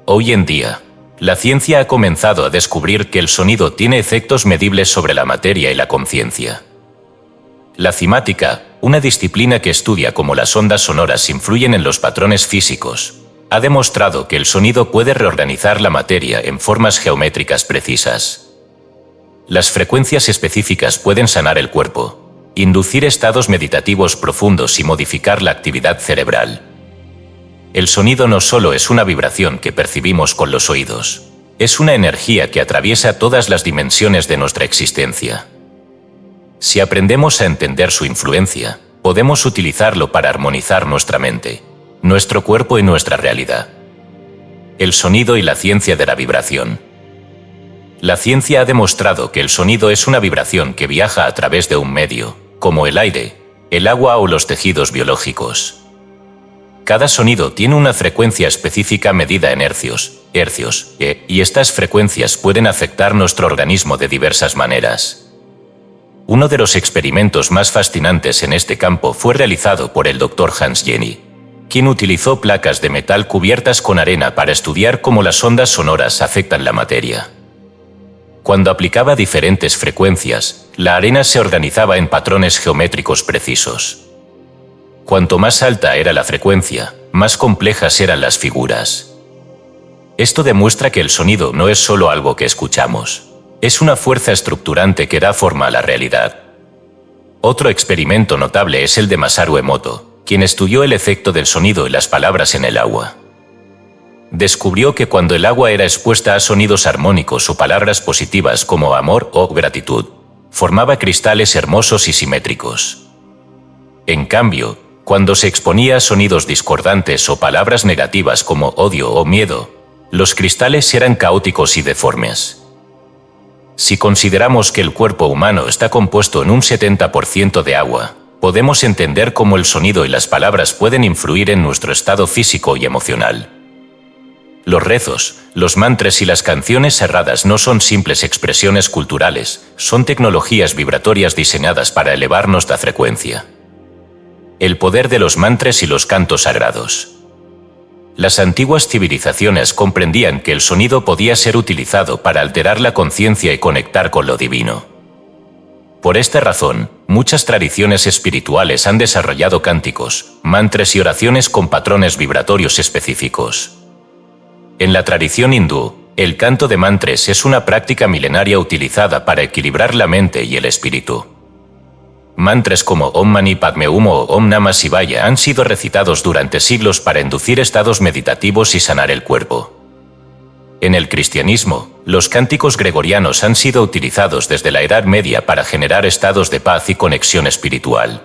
A: Hoy en día, la ciencia ha comenzado a descubrir que el sonido tiene efectos medibles sobre la materia y la conciencia. La cimática, una disciplina que estudia cómo las ondas sonoras influyen en los patrones físicos, ha demostrado que el sonido puede reorganizar la materia en formas geométricas precisas. Las frecuencias específicas pueden sanar el cuerpo, inducir estados meditativos profundos y modificar la actividad cerebral. El sonido no solo es una vibración que percibimos con los oídos, es una energía que atraviesa todas las dimensiones de nuestra existencia. Si aprendemos a entender su influencia, podemos utilizarlo para armonizar nuestra mente, nuestro cuerpo y nuestra realidad. El sonido y la ciencia de la vibración. La ciencia ha demostrado que el sonido es una vibración que viaja a través de un medio, como el aire, el agua o los tejidos biológicos. Cada sonido tiene una frecuencia específica medida en hercios, y estas frecuencias pueden afectar nuestro organismo de diversas maneras. Uno de los experimentos más fascinantes en este campo fue realizado por el Dr. Hans Jenny, quien utilizó placas de metal cubiertas con arena para estudiar cómo las ondas sonoras afectan la materia. Cuando aplicaba diferentes frecuencias, la arena se organizaba en patrones geométricos precisos. Cuanto más alta era la frecuencia, más complejas eran las figuras. Esto demuestra que el sonido no es solo algo que escuchamos. Es una fuerza estructurante que da forma a la realidad. Otro experimento notable es el de Masaru Emoto, quien estudió el efecto del sonido y las palabras en el agua. Descubrió que cuando el agua era expuesta a sonidos armónicos o palabras positivas como amor o gratitud, formaba cristales hermosos y simétricos. En cambio, cuando se exponía a sonidos discordantes o palabras negativas como odio o miedo, los cristales eran caóticos y deformes. Si consideramos que el cuerpo humano está compuesto en un 70% de agua, podemos entender cómo el sonido y las palabras pueden influir en nuestro estado físico y emocional. Los rezos, los mantras y las canciones sagradas no son simples expresiones culturales, son tecnologías vibratorias diseñadas para elevarnos la frecuencia. El poder de los mantras y los cantos sagrados. Las antiguas civilizaciones comprendían que el sonido podía ser utilizado para alterar la conciencia y conectar con lo divino. Por esta razón, muchas tradiciones espirituales han desarrollado cánticos, mantras y oraciones con patrones vibratorios específicos. En la tradición hindú, el canto de mantras es una práctica milenaria utilizada para equilibrar la mente y el espíritu. Mantras como Om Mani Padme Hum o Om Namah Shivaya han sido recitados durante siglos para inducir estados meditativos y sanar el cuerpo. En el cristianismo, los cánticos gregorianos han sido utilizados desde la Edad Media para generar estados de paz y conexión espiritual.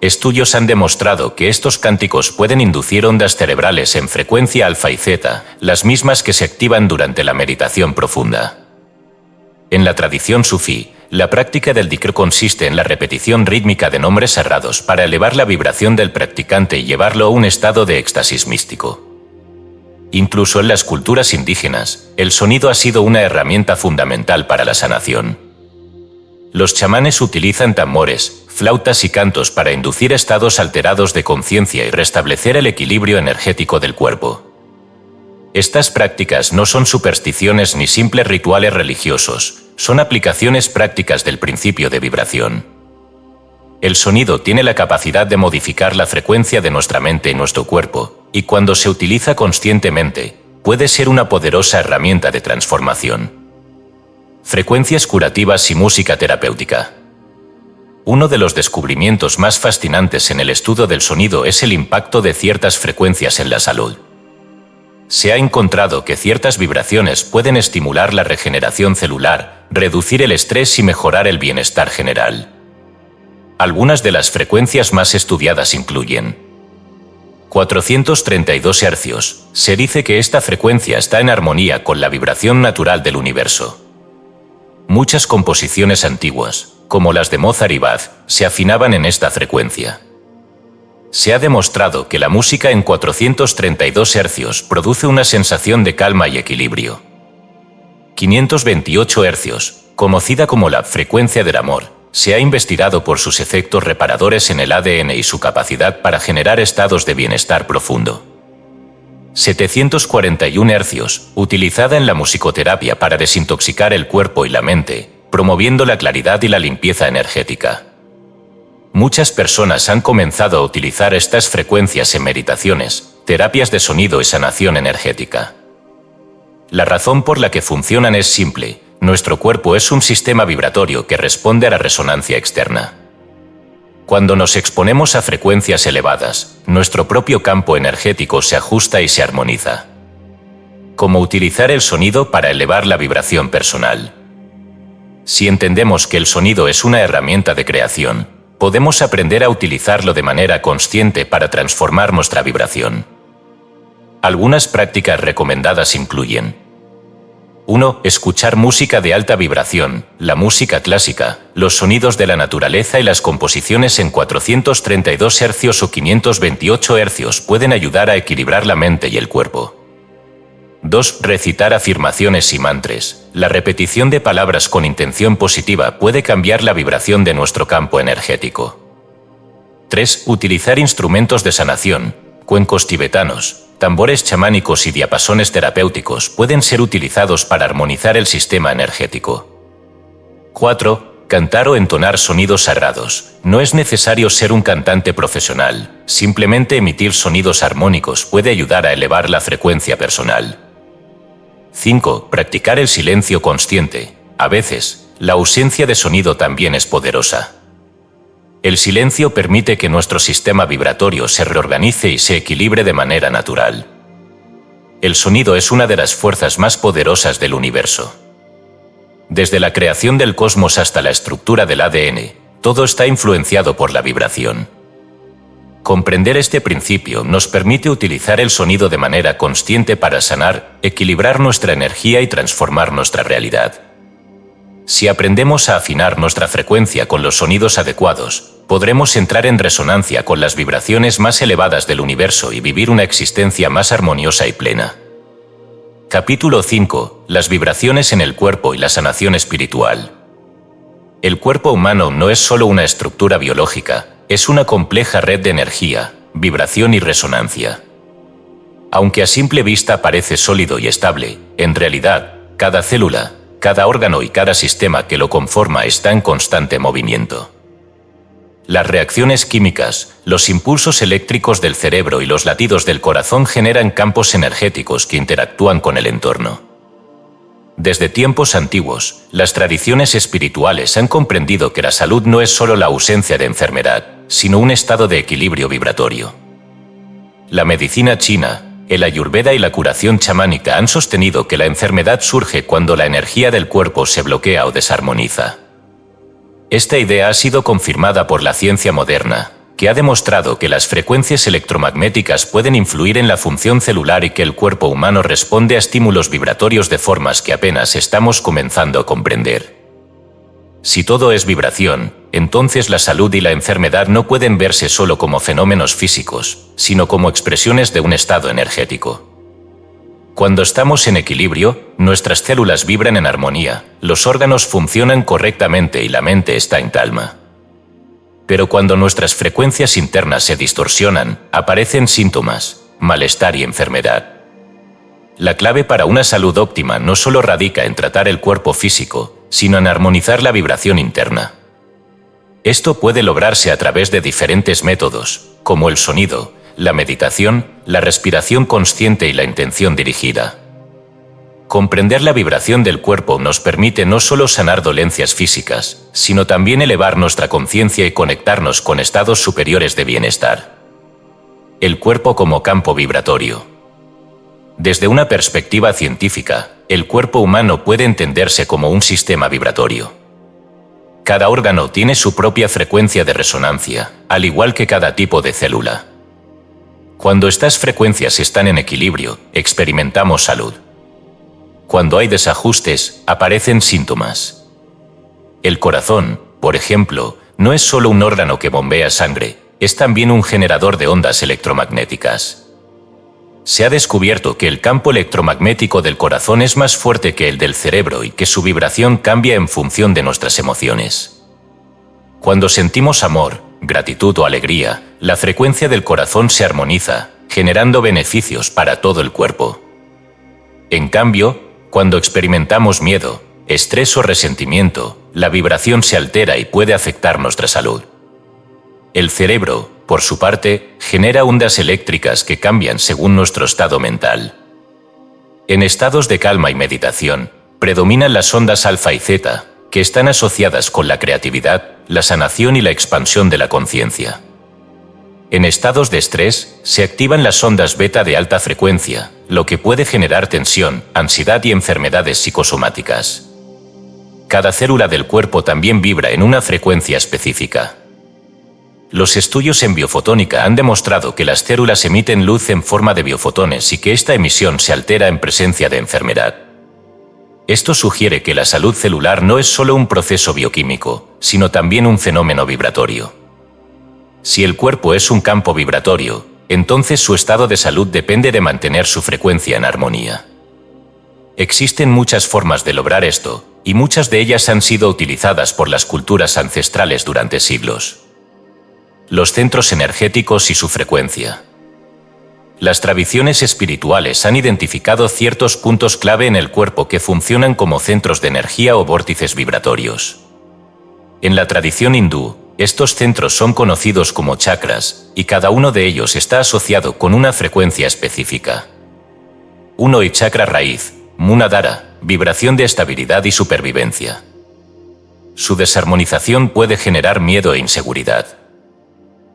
A: Estudios han demostrado que estos cánticos pueden inducir ondas cerebrales en frecuencia alfa y zeta, las mismas que se activan durante la meditación profunda. En la tradición sufí, la práctica del dhikr consiste en la repetición rítmica de nombres sagrados para elevar la vibración del practicante y llevarlo a un estado de éxtasis místico. Incluso en las culturas indígenas, el sonido ha sido una herramienta fundamental para la sanación. Los chamanes utilizan tambores, flautas y cantos para inducir estados alterados de conciencia y restablecer el equilibrio energético del cuerpo. Estas prácticas no son supersticiones ni simples rituales religiosos, son aplicaciones prácticas del principio de vibración. El sonido tiene la capacidad de modificar la frecuencia de nuestra mente y nuestro cuerpo, y cuando se utiliza conscientemente, puede ser una poderosa herramienta de transformación. Frecuencias curativas y música terapéutica. Uno de los descubrimientos más fascinantes en el estudio del sonido es el impacto de ciertas frecuencias en la salud. Se ha encontrado que ciertas vibraciones pueden estimular la regeneración celular, reducir el estrés y mejorar el bienestar general. Algunas de las frecuencias más estudiadas incluyen 432 Hz. Se dice que esta frecuencia está en armonía con la vibración natural del universo. Muchas composiciones antiguas, como las de Mozart y Bach, se afinaban en esta frecuencia. Se ha demostrado que la música en 432 Hz produce una sensación de calma y equilibrio. 528 Hz, conocida como la frecuencia del amor, se ha investigado por sus efectos reparadores en el ADN y su capacidad para generar estados de bienestar profundo. 741 Hz, utilizada en la musicoterapia para desintoxicar el cuerpo y la mente, promoviendo la claridad y la limpieza energética. Muchas personas han comenzado a utilizar estas frecuencias en meditaciones, terapias de sonido y sanación energética. La razón por la que funcionan es simple: nuestro cuerpo es un sistema vibratorio que responde a la resonancia externa. Cuando nos exponemos a frecuencias elevadas, nuestro propio campo energético se ajusta y se armoniza. ¿Cómo utilizar el sonido para elevar la vibración personal? Si entendemos que el sonido es una herramienta de creación, podemos aprender a utilizarlo de manera consciente para transformar nuestra vibración. Algunas prácticas recomendadas incluyen 1. Escuchar música de alta vibración, la música clásica, los sonidos de la naturaleza y las composiciones en 432 Hz o 528 Hz pueden ayudar a equilibrar la mente y el cuerpo. 2. Recitar afirmaciones y mantras. La repetición de palabras con intención positiva puede cambiar la vibración de nuestro campo energético. 3. Utilizar instrumentos de sanación, cuencos tibetanos, tambores chamánicos y diapasones terapéuticos pueden ser utilizados para armonizar el sistema energético. 4. Cantar o entonar sonidos sagrados. No es necesario ser un cantante profesional, simplemente emitir sonidos armónicos puede ayudar a elevar la frecuencia personal. 5. Practicar el silencio consciente. A veces, la ausencia de sonido también es poderosa. El silencio permite que nuestro sistema vibratorio se reorganice y se equilibre de manera natural. El sonido es una de las fuerzas más poderosas del universo. Desde la creación del cosmos hasta la estructura del ADN, todo está influenciado por la vibración. Comprender este principio nos permite utilizar el sonido de manera consciente para sanar, equilibrar nuestra energía y transformar nuestra realidad. Si aprendemos a afinar nuestra frecuencia con los sonidos adecuados, podremos entrar en resonancia con las vibraciones más elevadas del universo y vivir una existencia más armoniosa y plena. Capítulo 5. Las vibraciones en el cuerpo y la sanación espiritual. El cuerpo humano no es solo una estructura biológica, es una compleja red de energía, vibración y resonancia. Aunque a simple vista parece sólido y estable, en realidad, cada célula, cada órgano y cada sistema que lo conforma está en constante movimiento. Las reacciones químicas, los impulsos eléctricos del cerebro y los latidos del corazón generan campos energéticos que interactúan con el entorno. Desde tiempos antiguos, las tradiciones espirituales han comprendido que la salud no es solo la ausencia de enfermedad, sino un estado de equilibrio vibratorio. La medicina china, el ayurveda y la curación chamánica han sostenido que la enfermedad surge cuando la energía del cuerpo se bloquea o desarmoniza. Esta idea ha sido confirmada por la ciencia moderna, que ha demostrado que las frecuencias electromagnéticas pueden influir en la función celular y que el cuerpo humano responde a estímulos vibratorios de formas que apenas estamos comenzando a comprender. Si todo es vibración, entonces la salud y la enfermedad no pueden verse solo como fenómenos físicos, sino como expresiones de un estado energético. Cuando estamos en equilibrio, nuestras células vibran en armonía, los órganos funcionan correctamente y la mente está en calma. Pero cuando nuestras frecuencias internas se distorsionan, aparecen síntomas, malestar y enfermedad. La clave para una salud óptima no solo radica en tratar el cuerpo físico, sino en armonizar la vibración interna. Esto puede lograrse a través de diferentes métodos, como el sonido, la meditación, la respiración consciente y la intención dirigida. Comprender la vibración del cuerpo nos permite no solo sanar dolencias físicas, sino también elevar nuestra conciencia y conectarnos con estados superiores de bienestar. El cuerpo como campo vibratorio. Desde una perspectiva científica, el cuerpo humano puede entenderse como un sistema vibratorio. Cada órgano tiene su propia frecuencia de resonancia, al igual que cada tipo de célula. Cuando estas frecuencias están en equilibrio, experimentamos salud. Cuando hay desajustes, aparecen síntomas. El corazón, por ejemplo, no es solo un órgano que bombea sangre, es también un generador de ondas electromagnéticas. Se ha descubierto que el campo electromagnético del corazón es más fuerte que el del cerebro y que su vibración cambia en función de nuestras emociones. Cuando sentimos amor, gratitud o alegría, la frecuencia del corazón se armoniza, generando beneficios para todo el cuerpo. En cambio, cuando experimentamos miedo, estrés o resentimiento, la vibración se altera y puede afectar nuestra salud. El cerebro, por su parte, genera ondas eléctricas que cambian según nuestro estado mental. En estados de calma y meditación, predominan las ondas alfa y zeta, que están asociadas con la creatividad, la sanación y la expansión de la conciencia. En estados de estrés, se activan las ondas beta de alta frecuencia, lo que puede generar tensión, ansiedad y enfermedades psicosomáticas. Cada célula del cuerpo también vibra en una frecuencia específica. Los estudios en biofotónica han demostrado que las células emiten luz en forma de biofotones y que esta emisión se altera en presencia de enfermedad. Esto sugiere que la salud celular no es solo un proceso bioquímico, sino también un fenómeno vibratorio. Si el cuerpo es un campo vibratorio, entonces su estado de salud depende de mantener su frecuencia en armonía. Existen muchas formas de lograr esto, y muchas de ellas han sido utilizadas por las culturas ancestrales durante siglos. Los centros energéticos y su frecuencia. Las tradiciones espirituales han identificado ciertos puntos clave en el cuerpo que funcionan como centros de energía o vórtices vibratorios. En la tradición hindú, estos centros son conocidos como chakras, y cada uno de ellos está asociado con una frecuencia específica. 1. Y chakra raíz, Muladhara, vibración de estabilidad y supervivencia. Su desarmonización puede generar miedo e inseguridad.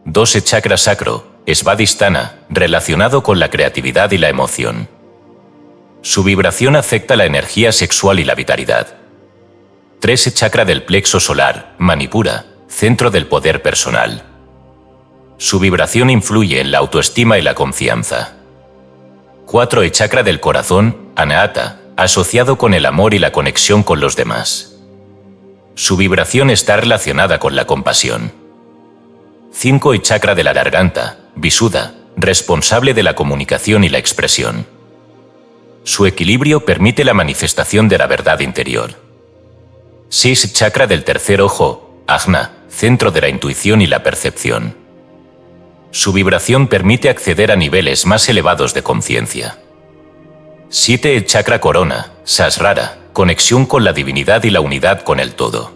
A: 2. El chakra sacro, Svadhisthana, relacionado con la creatividad y la emoción. Su vibración afecta la energía sexual y la vitalidad. 3. El chakra del plexo solar, Manipura, centro del poder personal. Su vibración influye en la autoestima y la confianza. 4. El chakra del corazón, Anahata, asociado con el amor y la conexión con los demás. Su vibración está relacionada con la compasión. 5. El chakra de la garganta, Visuddha, responsable de la comunicación y la expresión. Su equilibrio permite la manifestación de la verdad interior. 6. El chakra del tercer ojo, Ajna, centro de la intuición y la percepción. Su vibración permite acceder a niveles más elevados de conciencia. 7. El chakra corona, Sahasrara, conexión con la divinidad y la unidad con el todo.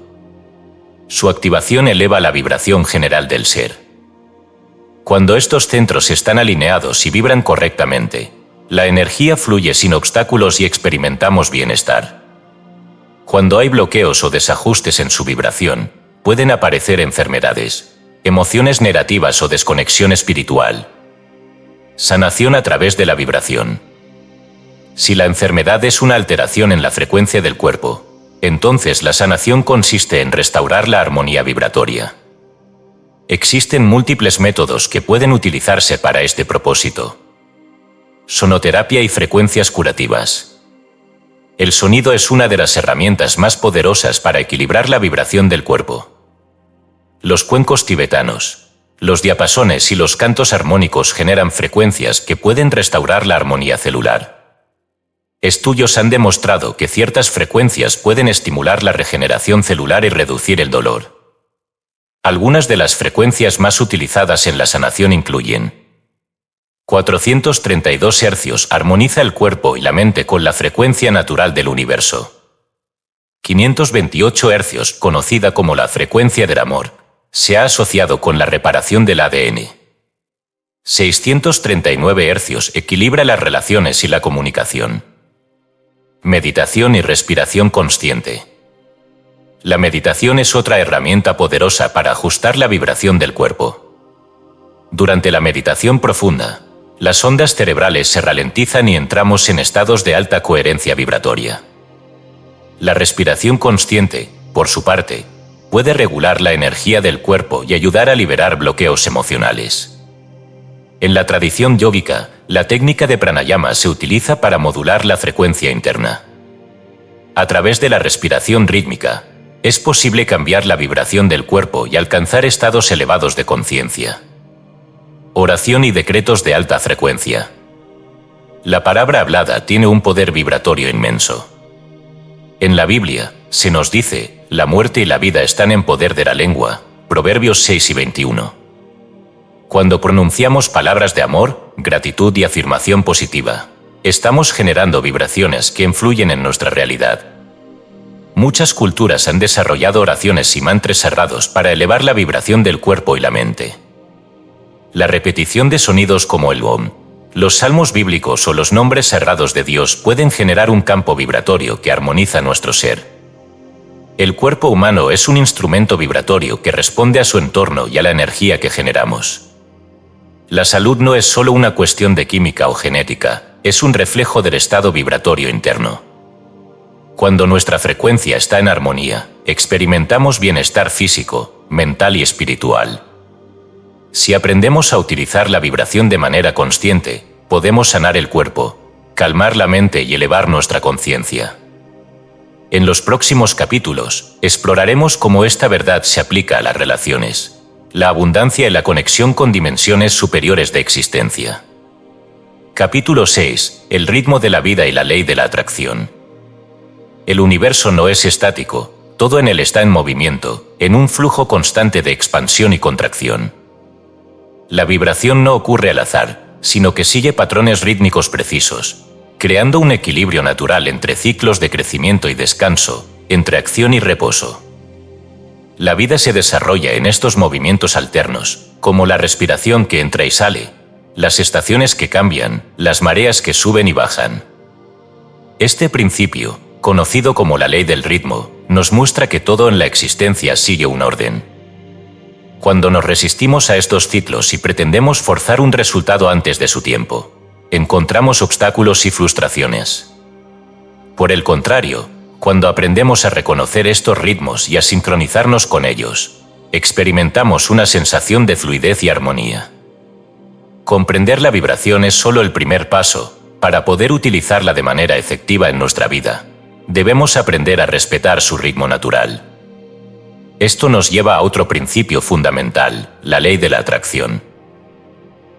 A: Su activación eleva la vibración general del ser. Cuando estos centros están alineados y vibran correctamente, la energía fluye sin obstáculos y experimentamos bienestar. Cuando hay bloqueos o desajustes en su vibración, pueden aparecer enfermedades, emociones negativas o desconexión espiritual. Sanación a través de la vibración. Si la enfermedad es una alteración en la frecuencia del cuerpo, entonces la sanación consiste en restaurar la armonía vibratoria. Existen múltiples métodos que pueden utilizarse para este propósito. Sonoterapia y frecuencias curativas. El sonido es una de las herramientas más poderosas para equilibrar la vibración del cuerpo. Los cuencos tibetanos, los diapasones y los cantos armónicos generan frecuencias que pueden restaurar la armonía celular. Estudios han demostrado que ciertas frecuencias pueden estimular la regeneración celular y reducir el dolor. Algunas de las frecuencias más utilizadas en la sanación incluyen 432 Hz, armoniza el cuerpo y la mente con la frecuencia natural del universo. 528 Hz, conocida como la frecuencia del amor, se ha asociado con la reparación del ADN. 639 Hz, equilibra las relaciones y la comunicación. Meditación y respiración consciente. La meditación es otra herramienta poderosa para ajustar la vibración del cuerpo. Durante la meditación profunda, las ondas cerebrales se ralentizan y entramos en estados de alta coherencia vibratoria. La respiración consciente, por su parte, puede regular la energía del cuerpo y ayudar a liberar bloqueos emocionales. En la tradición yógica, la técnica de pranayama se utiliza para modular la frecuencia interna. A través de la respiración rítmica, es posible cambiar la vibración del cuerpo y alcanzar estados elevados de conciencia. Oración y decretos de alta frecuencia. La palabra hablada tiene un poder vibratorio inmenso. En la Biblia, se nos dice, la muerte y la vida están en poder de la lengua, Proverbios 6 y 21. Cuando pronunciamos palabras de amor, gratitud y afirmación positiva, estamos generando vibraciones que influyen en nuestra realidad. Muchas culturas han desarrollado oraciones y mantras sagrados para elevar la vibración del cuerpo y la mente. La repetición de sonidos como el Om, los salmos bíblicos o los nombres sagrados de Dios pueden generar un campo vibratorio que armoniza nuestro ser. El cuerpo humano es un instrumento vibratorio que responde a su entorno y a la energía que generamos. La salud no es solo una cuestión de química o genética, es un reflejo del estado vibratorio interno. Cuando nuestra frecuencia está en armonía, experimentamos bienestar físico, mental y espiritual. Si aprendemos a utilizar la vibración de manera consciente, podemos sanar el cuerpo, calmar la mente y elevar nuestra conciencia. En los próximos capítulos, exploraremos cómo esta verdad se aplica a las relaciones, la abundancia y la conexión con dimensiones superiores de existencia. Capítulo 6. El ritmo de la vida y la ley de la atracción. El universo no es estático, todo en él está en movimiento, en un flujo constante de expansión y contracción. La vibración no ocurre al azar, sino que sigue patrones rítmicos precisos, creando un equilibrio natural entre ciclos de crecimiento y descanso, entre acción y reposo. La vida se desarrolla en estos movimientos alternos, como la respiración que entra y sale, las estaciones que cambian, las mareas que suben y bajan. Este principio, conocido como la ley del ritmo, nos muestra que todo en la existencia sigue un orden. Cuando nos resistimos a estos ciclos y pretendemos forzar un resultado antes de su tiempo, encontramos obstáculos y frustraciones. Por el contrario, cuando aprendemos a reconocer estos ritmos y a sincronizarnos con ellos, experimentamos una sensación de fluidez y armonía. Comprender la vibración es solo el primer paso para poder utilizarla de manera efectiva en nuestra vida. Debemos aprender a respetar su ritmo natural. Esto nos lleva a otro principio fundamental, la ley de la atracción.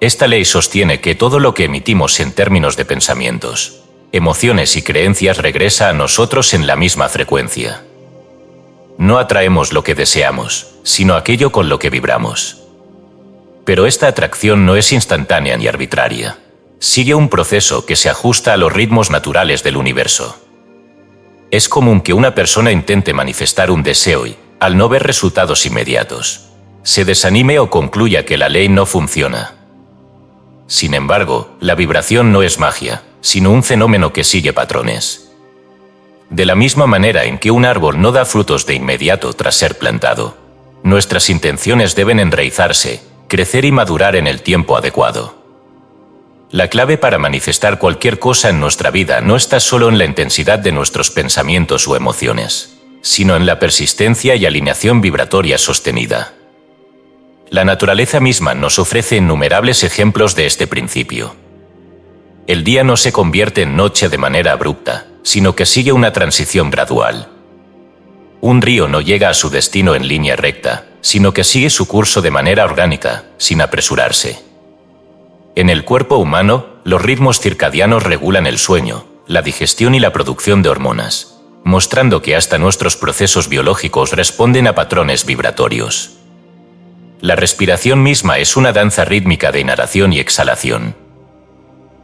A: Esta ley sostiene que todo lo que emitimos en términos de pensamientos, emociones y creencias regresa a nosotros en la misma frecuencia. No atraemos lo que deseamos, sino aquello con lo que vibramos. Pero esta atracción no es instantánea ni arbitraria. Sigue un proceso que se ajusta a los ritmos naturales del universo. Es común que una persona intente manifestar un deseo y, al no ver resultados inmediatos, se desanime o concluya que la ley no funciona. Sin embargo, la vibración no es magia, sino un fenómeno que sigue patrones. De la misma manera en que un árbol no da frutos de inmediato tras ser plantado, nuestras intenciones deben enraizarse, crecer y madurar en el tiempo adecuado. La clave para manifestar cualquier cosa en nuestra vida no está solo en la intensidad de nuestros pensamientos o emociones, sino en la persistencia y alineación vibratoria sostenida. La naturaleza misma nos ofrece innumerables ejemplos de este principio. El día no se convierte en noche de manera abrupta, sino que sigue una transición gradual. Un río no llega a su destino en línea recta, sino que sigue su curso de manera orgánica, sin apresurarse. En el cuerpo humano, los ritmos circadianos regulan el sueño, la digestión y la producción de hormonas, mostrando que hasta nuestros procesos biológicos responden a patrones vibratorios. La respiración misma es una danza rítmica de inhalación y exhalación.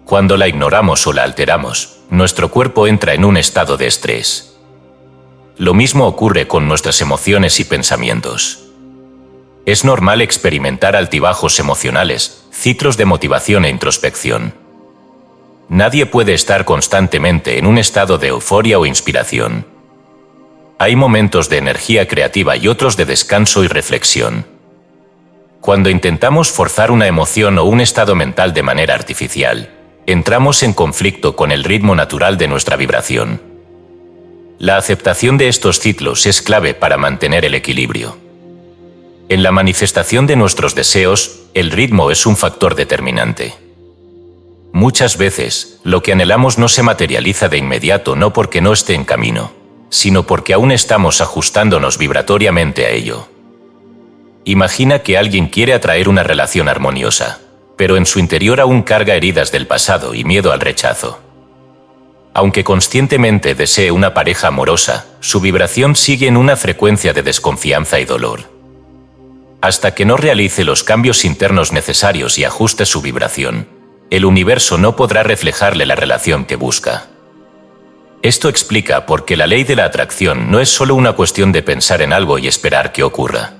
A: Cuando la ignoramos o la alteramos, nuestro cuerpo entra en un estado de estrés. Lo mismo ocurre con nuestras emociones y pensamientos. Es normal experimentar altibajos emocionales, ciclos de motivación e introspección. Nadie puede estar constantemente en un estado de euforia o inspiración. Hay momentos de energía creativa y otros de descanso y reflexión. Cuando intentamos forzar una emoción o un estado mental de manera artificial, entramos en conflicto con el ritmo natural de nuestra vibración. La aceptación de estos ciclos es clave para mantener el equilibrio. En la manifestación de nuestros deseos, el ritmo es un factor determinante. Muchas veces, lo que anhelamos no se materializa de inmediato no porque no esté en camino, sino porque aún estamos ajustándonos vibratoriamente a ello. Imagina que alguien quiere atraer una relación armoniosa, pero en su interior aún carga heridas del pasado y miedo al rechazo. Aunque conscientemente desee una pareja amorosa, su vibración sigue en una frecuencia de desconfianza y dolor. Hasta que no realice los cambios internos necesarios y ajuste su vibración, el universo no podrá reflejarle la relación que busca. Esto explica por qué la ley de la atracción no es solo una cuestión de pensar en algo y esperar que ocurra.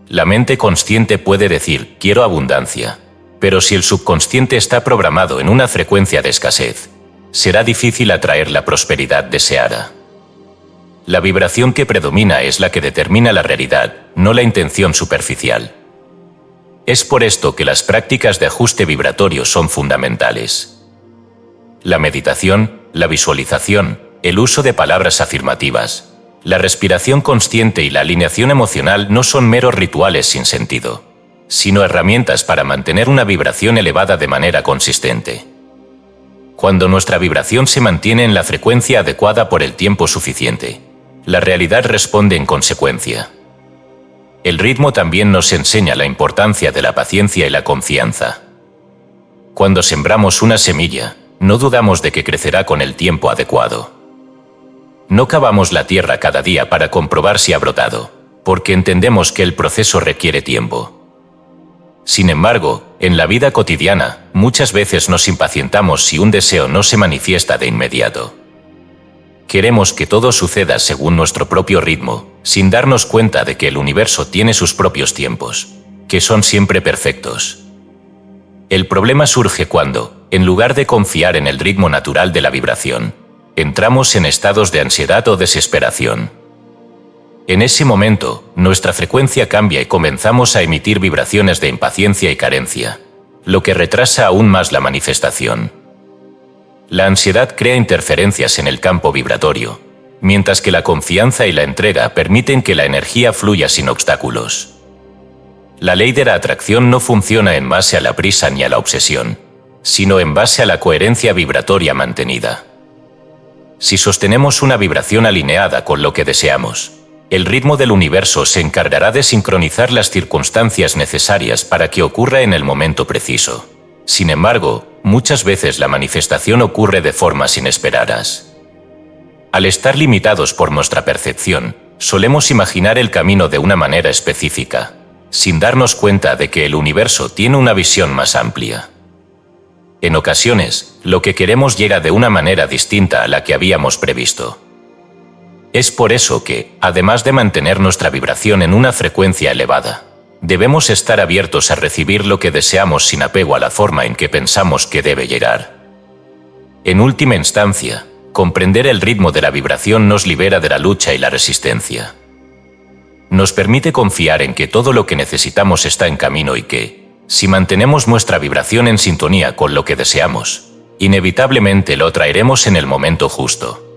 A: La mente consciente puede decir, quiero abundancia, pero si el subconsciente está programado en una frecuencia de escasez, será difícil atraer la prosperidad deseada. La vibración que predomina es la que determina la realidad, no la intención superficial. Es por esto que las prácticas de ajuste vibratorio son fundamentales. La meditación, la visualización, el uso de palabras afirmativas, la respiración consciente y la alineación emocional no son meros rituales sin sentido, sino herramientas para mantener una vibración elevada de manera consistente. Cuando nuestra vibración se mantiene en la frecuencia adecuada por el tiempo suficiente, la realidad responde en consecuencia. El ritmo también nos enseña la importancia de la paciencia y la confianza. Cuando sembramos una semilla, no dudamos de que crecerá con el tiempo adecuado. No cavamos la tierra cada día para comprobar si ha brotado, porque entendemos que el proceso requiere tiempo. Sin embargo, en la vida cotidiana, muchas veces nos impacientamos si un deseo no se manifiesta de inmediato. Queremos que todo suceda según nuestro propio ritmo, sin darnos cuenta de que el universo tiene sus propios tiempos, que son siempre perfectos. El problema surge cuando, en lugar de confiar en el ritmo natural de la vibración, entramos en estados de ansiedad o desesperación. En ese momento, nuestra frecuencia cambia y comenzamos a emitir vibraciones de impaciencia y carencia, lo que retrasa aún más la manifestación. La ansiedad crea interferencias en el campo vibratorio, mientras que la confianza y la entrega permiten que la energía fluya sin obstáculos. La ley de la atracción no funciona en base a la prisa ni a la obsesión, sino en base a la coherencia vibratoria mantenida. Si sostenemos una vibración alineada con lo que deseamos, el ritmo del universo se encargará de sincronizar las circunstancias necesarias para que ocurra en el momento preciso. Sin embargo, muchas veces la manifestación ocurre de formas inesperadas. Al estar limitados por nuestra percepción, solemos imaginar el camino de una manera específica, sin darnos cuenta de que el universo tiene una visión más amplia. En ocasiones, lo que queremos llega de una manera distinta a la que habíamos previsto. Es por eso que, además de mantener nuestra vibración en una frecuencia elevada, debemos estar abiertos a recibir lo que deseamos sin apego a la forma en que pensamos que debe llegar. En última instancia, comprender el ritmo de la vibración nos libera de la lucha y la resistencia. Nos permite confiar en que todo lo que necesitamos está en camino y que, si mantenemos nuestra vibración en sintonía con lo que deseamos, inevitablemente lo traeremos en el momento justo.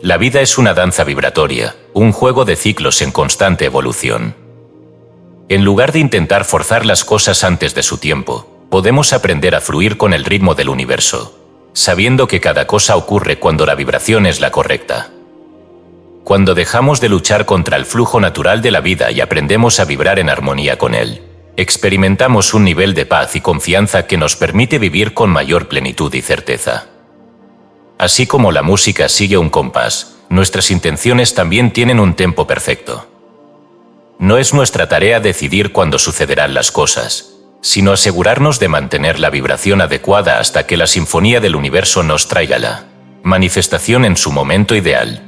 A: La vida es una danza vibratoria, un juego de ciclos en constante evolución. En lugar de intentar forzar las cosas antes de su tiempo, podemos aprender a fluir con el ritmo del universo, sabiendo que cada cosa ocurre cuando la vibración es la correcta. Cuando dejamos de luchar contra el flujo natural de la vida y aprendemos a vibrar en armonía con él, experimentamos un nivel de paz y confianza que nos permite vivir con mayor plenitud y certeza. Así como la música sigue un compás, nuestras intenciones también tienen un tempo perfecto. No es nuestra tarea decidir cuándo sucederán las cosas, sino asegurarnos de mantener la vibración adecuada hasta que la sinfonía del universo nos traiga la manifestación en su momento ideal.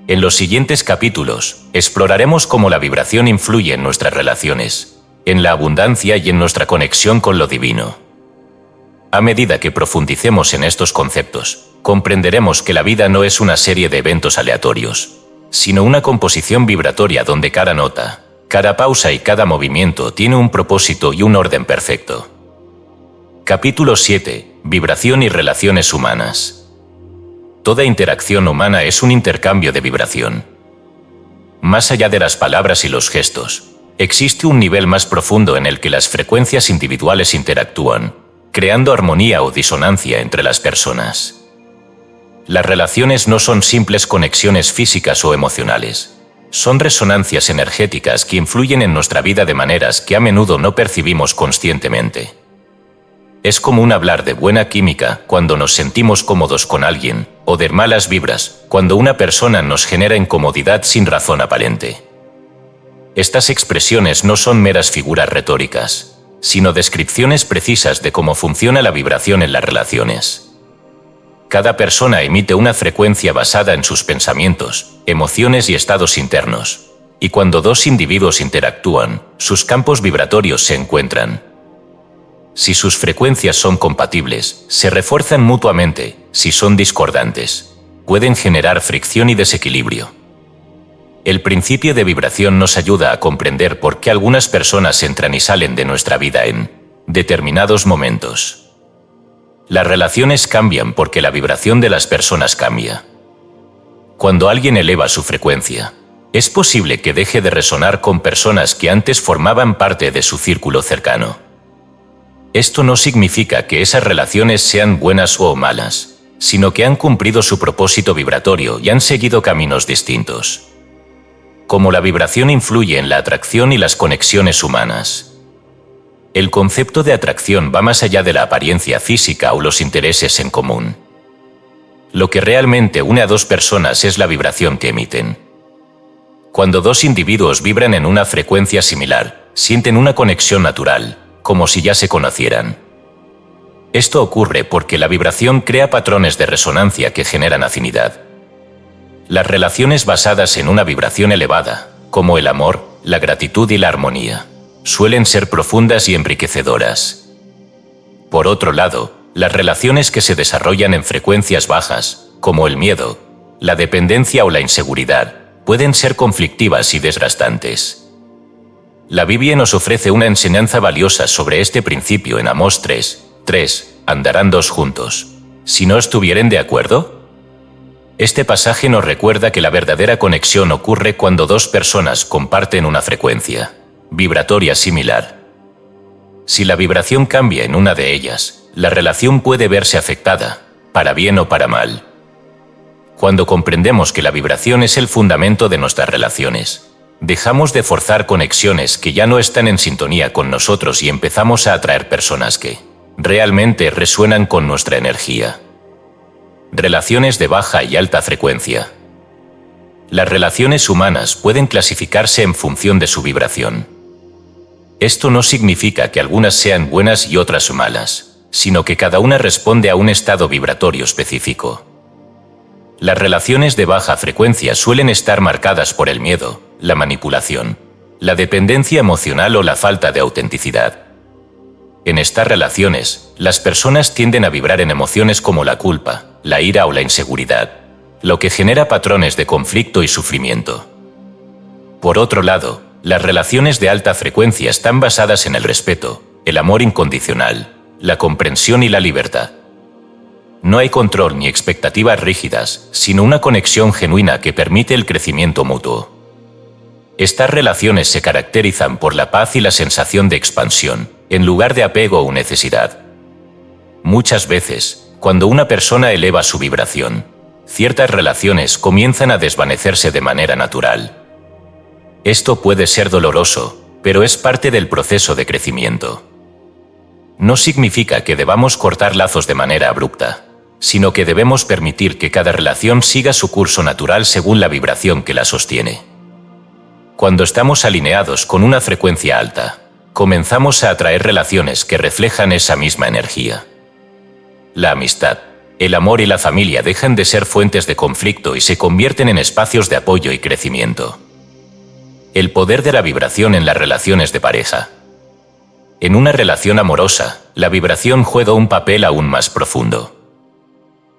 A: En los siguientes capítulos, exploraremos cómo la vibración influye en nuestras relaciones, en la abundancia y en nuestra conexión con lo divino. A medida que profundicemos en estos conceptos, comprenderemos que la vida no es una serie de eventos aleatorios, sino una composición vibratoria donde cada nota, cada pausa y cada movimiento tiene un propósito y un orden perfecto. Capítulo 7. Vibración y relaciones humanas. Toda interacción humana es un intercambio de vibración. Más allá de las palabras y los gestos, existe un nivel más profundo en el que las frecuencias individuales interactúan, creando armonía o disonancia entre las personas. Las relaciones no son simples conexiones físicas o emocionales. Son resonancias energéticas que influyen en nuestra vida de maneras que a menudo no percibimos conscientemente. Es común hablar de buena química cuando nos sentimos cómodos con alguien, o de malas vibras cuando una persona nos genera incomodidad sin razón aparente. Estas expresiones no son meras figuras retóricas, sino descripciones precisas de cómo funciona la vibración en las relaciones. Cada persona emite una frecuencia basada en sus pensamientos, emociones y estados internos, y cuando dos individuos interactúan, sus campos vibratorios se encuentran. Si sus frecuencias son compatibles, se refuerzan mutuamente; si son discordantes, pueden generar fricción y desequilibrio. El principio de vibración nos ayuda a comprender por qué algunas personas entran y salen de nuestra vida en determinados momentos. Las relaciones cambian porque la vibración de las personas cambia. Cuando alguien eleva su frecuencia, es posible que deje de resonar con personas que antes formaban parte de su círculo cercano. Esto no significa que esas relaciones sean buenas o malas, sino que han cumplido su propósito vibratorio y han seguido caminos distintos. Como la vibración influye en la atracción y las conexiones humanas. El concepto de atracción va más allá de la apariencia física o los intereses en común. Lo que realmente une a dos personas es la vibración que emiten. Cuando dos individuos vibran en una frecuencia similar, sienten una conexión natural, como si ya se conocieran. Esto ocurre porque la vibración crea patrones de resonancia que generan afinidad. Las relaciones basadas en una vibración elevada, como el amor, la gratitud y la armonía, suelen ser profundas y enriquecedoras. Por otro lado, las relaciones que se desarrollan en frecuencias bajas, como el miedo, la dependencia o la inseguridad, pueden ser conflictivas y desgastantes. La Biblia nos ofrece una enseñanza valiosa sobre este principio en Amós 3:3, andarán dos juntos, si no estuvieren de acuerdo. Este pasaje nos recuerda que la verdadera conexión ocurre cuando dos personas comparten una frecuencia vibratoria similar. Si la vibración cambia en una de ellas, la relación puede verse afectada, para bien o para mal. Cuando comprendemos que la vibración es el fundamento de nuestras relaciones, dejamos de forzar conexiones que ya no están en sintonía con nosotros y empezamos a atraer personas que realmente resuenan con nuestra energía. Relaciones de baja y alta frecuencia. Las relaciones humanas pueden clasificarse en función de su vibración. Esto no significa que algunas sean buenas y otras malas, sino que cada una responde a un estado vibratorio específico. Las relaciones de baja frecuencia suelen estar marcadas por el miedo, la manipulación, la dependencia emocional o la falta de autenticidad. En estas relaciones, las personas tienden a vibrar en emociones como la culpa, la ira o la inseguridad, lo que genera patrones de conflicto y sufrimiento. Por otro lado, las relaciones de alta frecuencia están basadas en el respeto, el amor incondicional, la comprensión y la libertad. No hay control ni expectativas rígidas, sino una conexión genuina que permite el crecimiento mutuo. Estas relaciones se caracterizan por la paz y la sensación de expansión, en lugar de apego o necesidad. Muchas veces, cuando una persona eleva su vibración, ciertas relaciones comienzan a desvanecerse de manera natural. Esto puede ser doloroso, pero es parte del proceso de crecimiento. No significa que debamos cortar lazos de manera abrupta, sino que debemos permitir que cada relación siga su curso natural según la vibración que la sostiene. Cuando estamos alineados con una frecuencia alta, comenzamos a atraer relaciones que reflejan esa misma energía. La amistad, el amor y la familia dejan de ser fuentes de conflicto y se convierten en espacios de apoyo y crecimiento. El poder de la vibración en las relaciones de pareja. En una relación amorosa, la vibración juega un papel aún más profundo.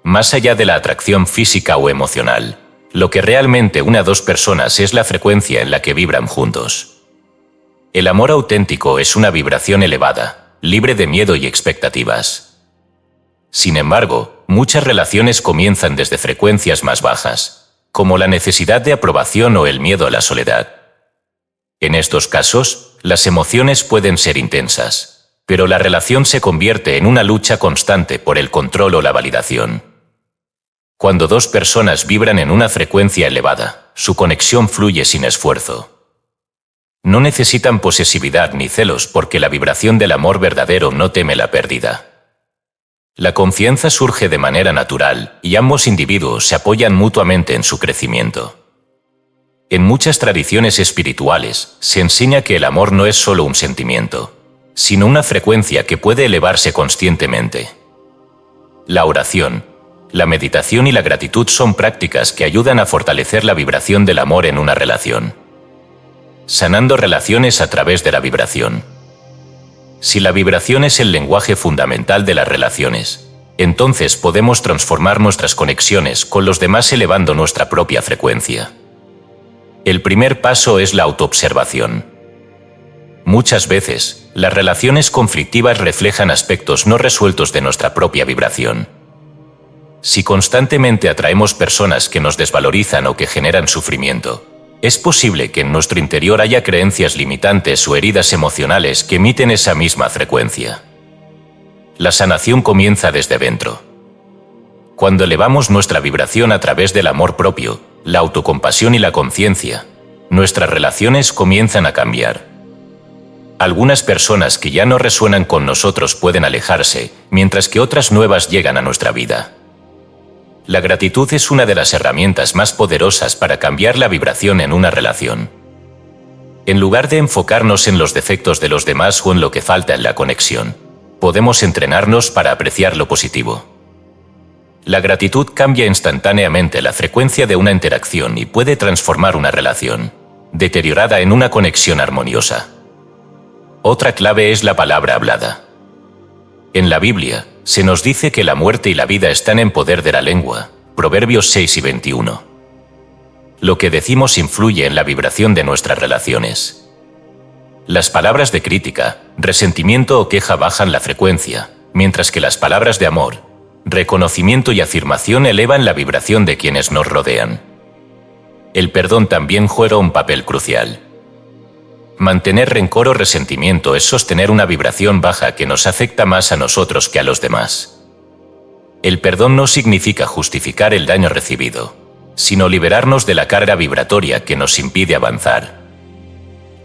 A: Más allá de la atracción física o emocional, lo que realmente une a dos personas es la frecuencia en la que vibran juntos. El amor auténtico es una vibración elevada, libre de miedo y expectativas. Sin embargo, muchas relaciones comienzan desde frecuencias más bajas, como la necesidad de aprobación o el miedo a la soledad. En estos casos, las emociones pueden ser intensas, pero la relación se convierte en una lucha constante por el control o la validación. Cuando dos personas vibran en una frecuencia elevada, su conexión fluye sin esfuerzo. No necesitan posesividad ni celos porque la vibración del amor verdadero no teme la pérdida. La confianza surge de manera natural y ambos individuos se apoyan mutuamente en su crecimiento. En muchas tradiciones espirituales, se enseña que el amor no es solo un sentimiento, sino una frecuencia que puede elevarse conscientemente. La oración, la meditación y la gratitud son prácticas que ayudan a fortalecer la vibración del amor en una relación. Sanando relaciones a través de la vibración. Si la vibración es el lenguaje fundamental de las relaciones, entonces podemos transformar nuestras conexiones con los demás elevando nuestra propia frecuencia. El primer paso es la autoobservación. Muchas veces, las relaciones conflictivas reflejan aspectos no resueltos de nuestra propia vibración. Si constantemente atraemos personas que nos desvalorizan o que generan sufrimiento, es posible que en nuestro interior haya creencias limitantes o heridas emocionales que emiten esa misma frecuencia. La sanación comienza desde dentro. Cuando elevamos nuestra vibración a través del amor propio, la autocompasión y la conciencia, nuestras relaciones comienzan a cambiar. Algunas personas que ya no resuenan con nosotros pueden alejarse, mientras que otras nuevas llegan a nuestra vida. La gratitud es una de las herramientas más poderosas para cambiar la vibración en una relación. En lugar de enfocarnos en los defectos de los demás o en lo que falta en la conexión, podemos entrenarnos para apreciar lo positivo. La gratitud cambia instantáneamente la frecuencia de una interacción y puede transformar una relación deteriorada en una conexión armoniosa. Otra clave es la palabra hablada. En la Biblia, se nos dice que la muerte y la vida están en poder de la lengua, Proverbios 6 y 21. Lo que decimos influye en la vibración de nuestras relaciones. Las palabras de crítica, resentimiento o queja bajan la frecuencia, mientras que las palabras de amor, reconocimiento y afirmación elevan la vibración de quienes nos rodean. El perdón también juega un papel crucial. Mantener rencor o resentimiento es sostener una vibración baja que nos afecta más a nosotros que a los demás. El perdón no significa justificar el daño recibido, sino liberarnos de la carga vibratoria que nos impide avanzar.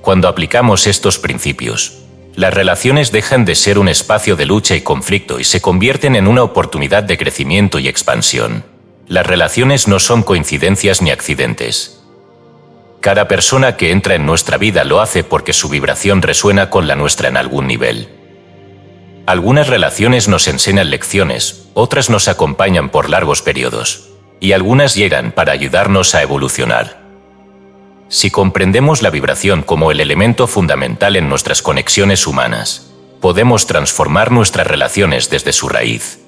A: Cuando aplicamos estos principios, las relaciones dejan de ser un espacio de lucha y conflicto y se convierten en una oportunidad de crecimiento y expansión. Las relaciones no son coincidencias ni accidentes. Cada persona que entra en nuestra vida lo hace porque su vibración resuena con la nuestra en algún nivel. Algunas relaciones nos enseñan lecciones, otras nos acompañan por largos periodos, y algunas llegan para ayudarnos a evolucionar. Si comprendemos la vibración como el elemento fundamental en nuestras conexiones humanas, podemos transformar nuestras relaciones desde su raíz.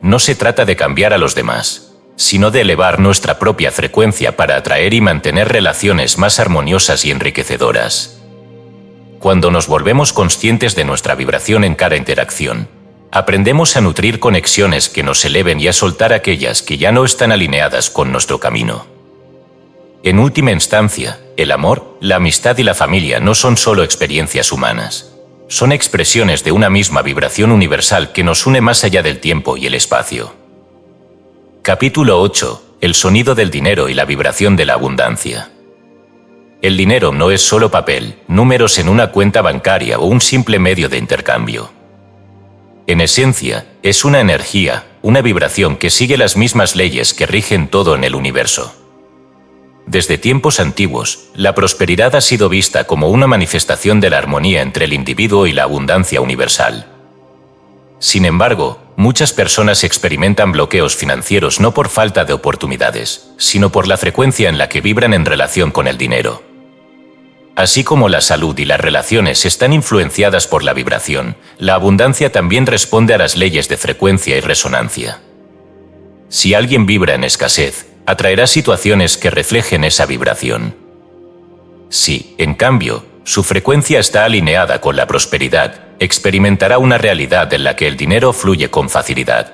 A: No se trata de cambiar a los demás, sino de elevar nuestra propia frecuencia para atraer y mantener relaciones más armoniosas y enriquecedoras. Cuando nos volvemos conscientes de nuestra vibración en cada interacción, aprendemos a nutrir conexiones que nos eleven y a soltar aquellas que ya no están alineadas con nuestro camino. En última instancia, el amor, la amistad y la familia no son solo experiencias humanas. Son expresiones de una misma vibración universal que nos une más allá del tiempo y el espacio. Capítulo 8. El sonido del dinero y la vibración de la abundancia. El dinero no es solo papel, números en una cuenta bancaria o un simple medio de intercambio. En esencia, es una energía, una vibración que sigue las mismas leyes que rigen todo en el universo. Desde tiempos antiguos, la prosperidad ha sido vista como una manifestación de la armonía entre el individuo y la abundancia universal. Sin embargo, muchas personas experimentan bloqueos financieros no por falta de oportunidades, sino por la frecuencia en la que vibran en relación con el dinero. Así como la salud y las relaciones están influenciadas por la vibración, la abundancia también responde a las leyes de frecuencia y resonancia. Si alguien vibra en escasez, atraerá situaciones que reflejen esa vibración. Si, en cambio, su frecuencia está alineada con la prosperidad, experimentará una realidad en la que el dinero fluye con facilidad.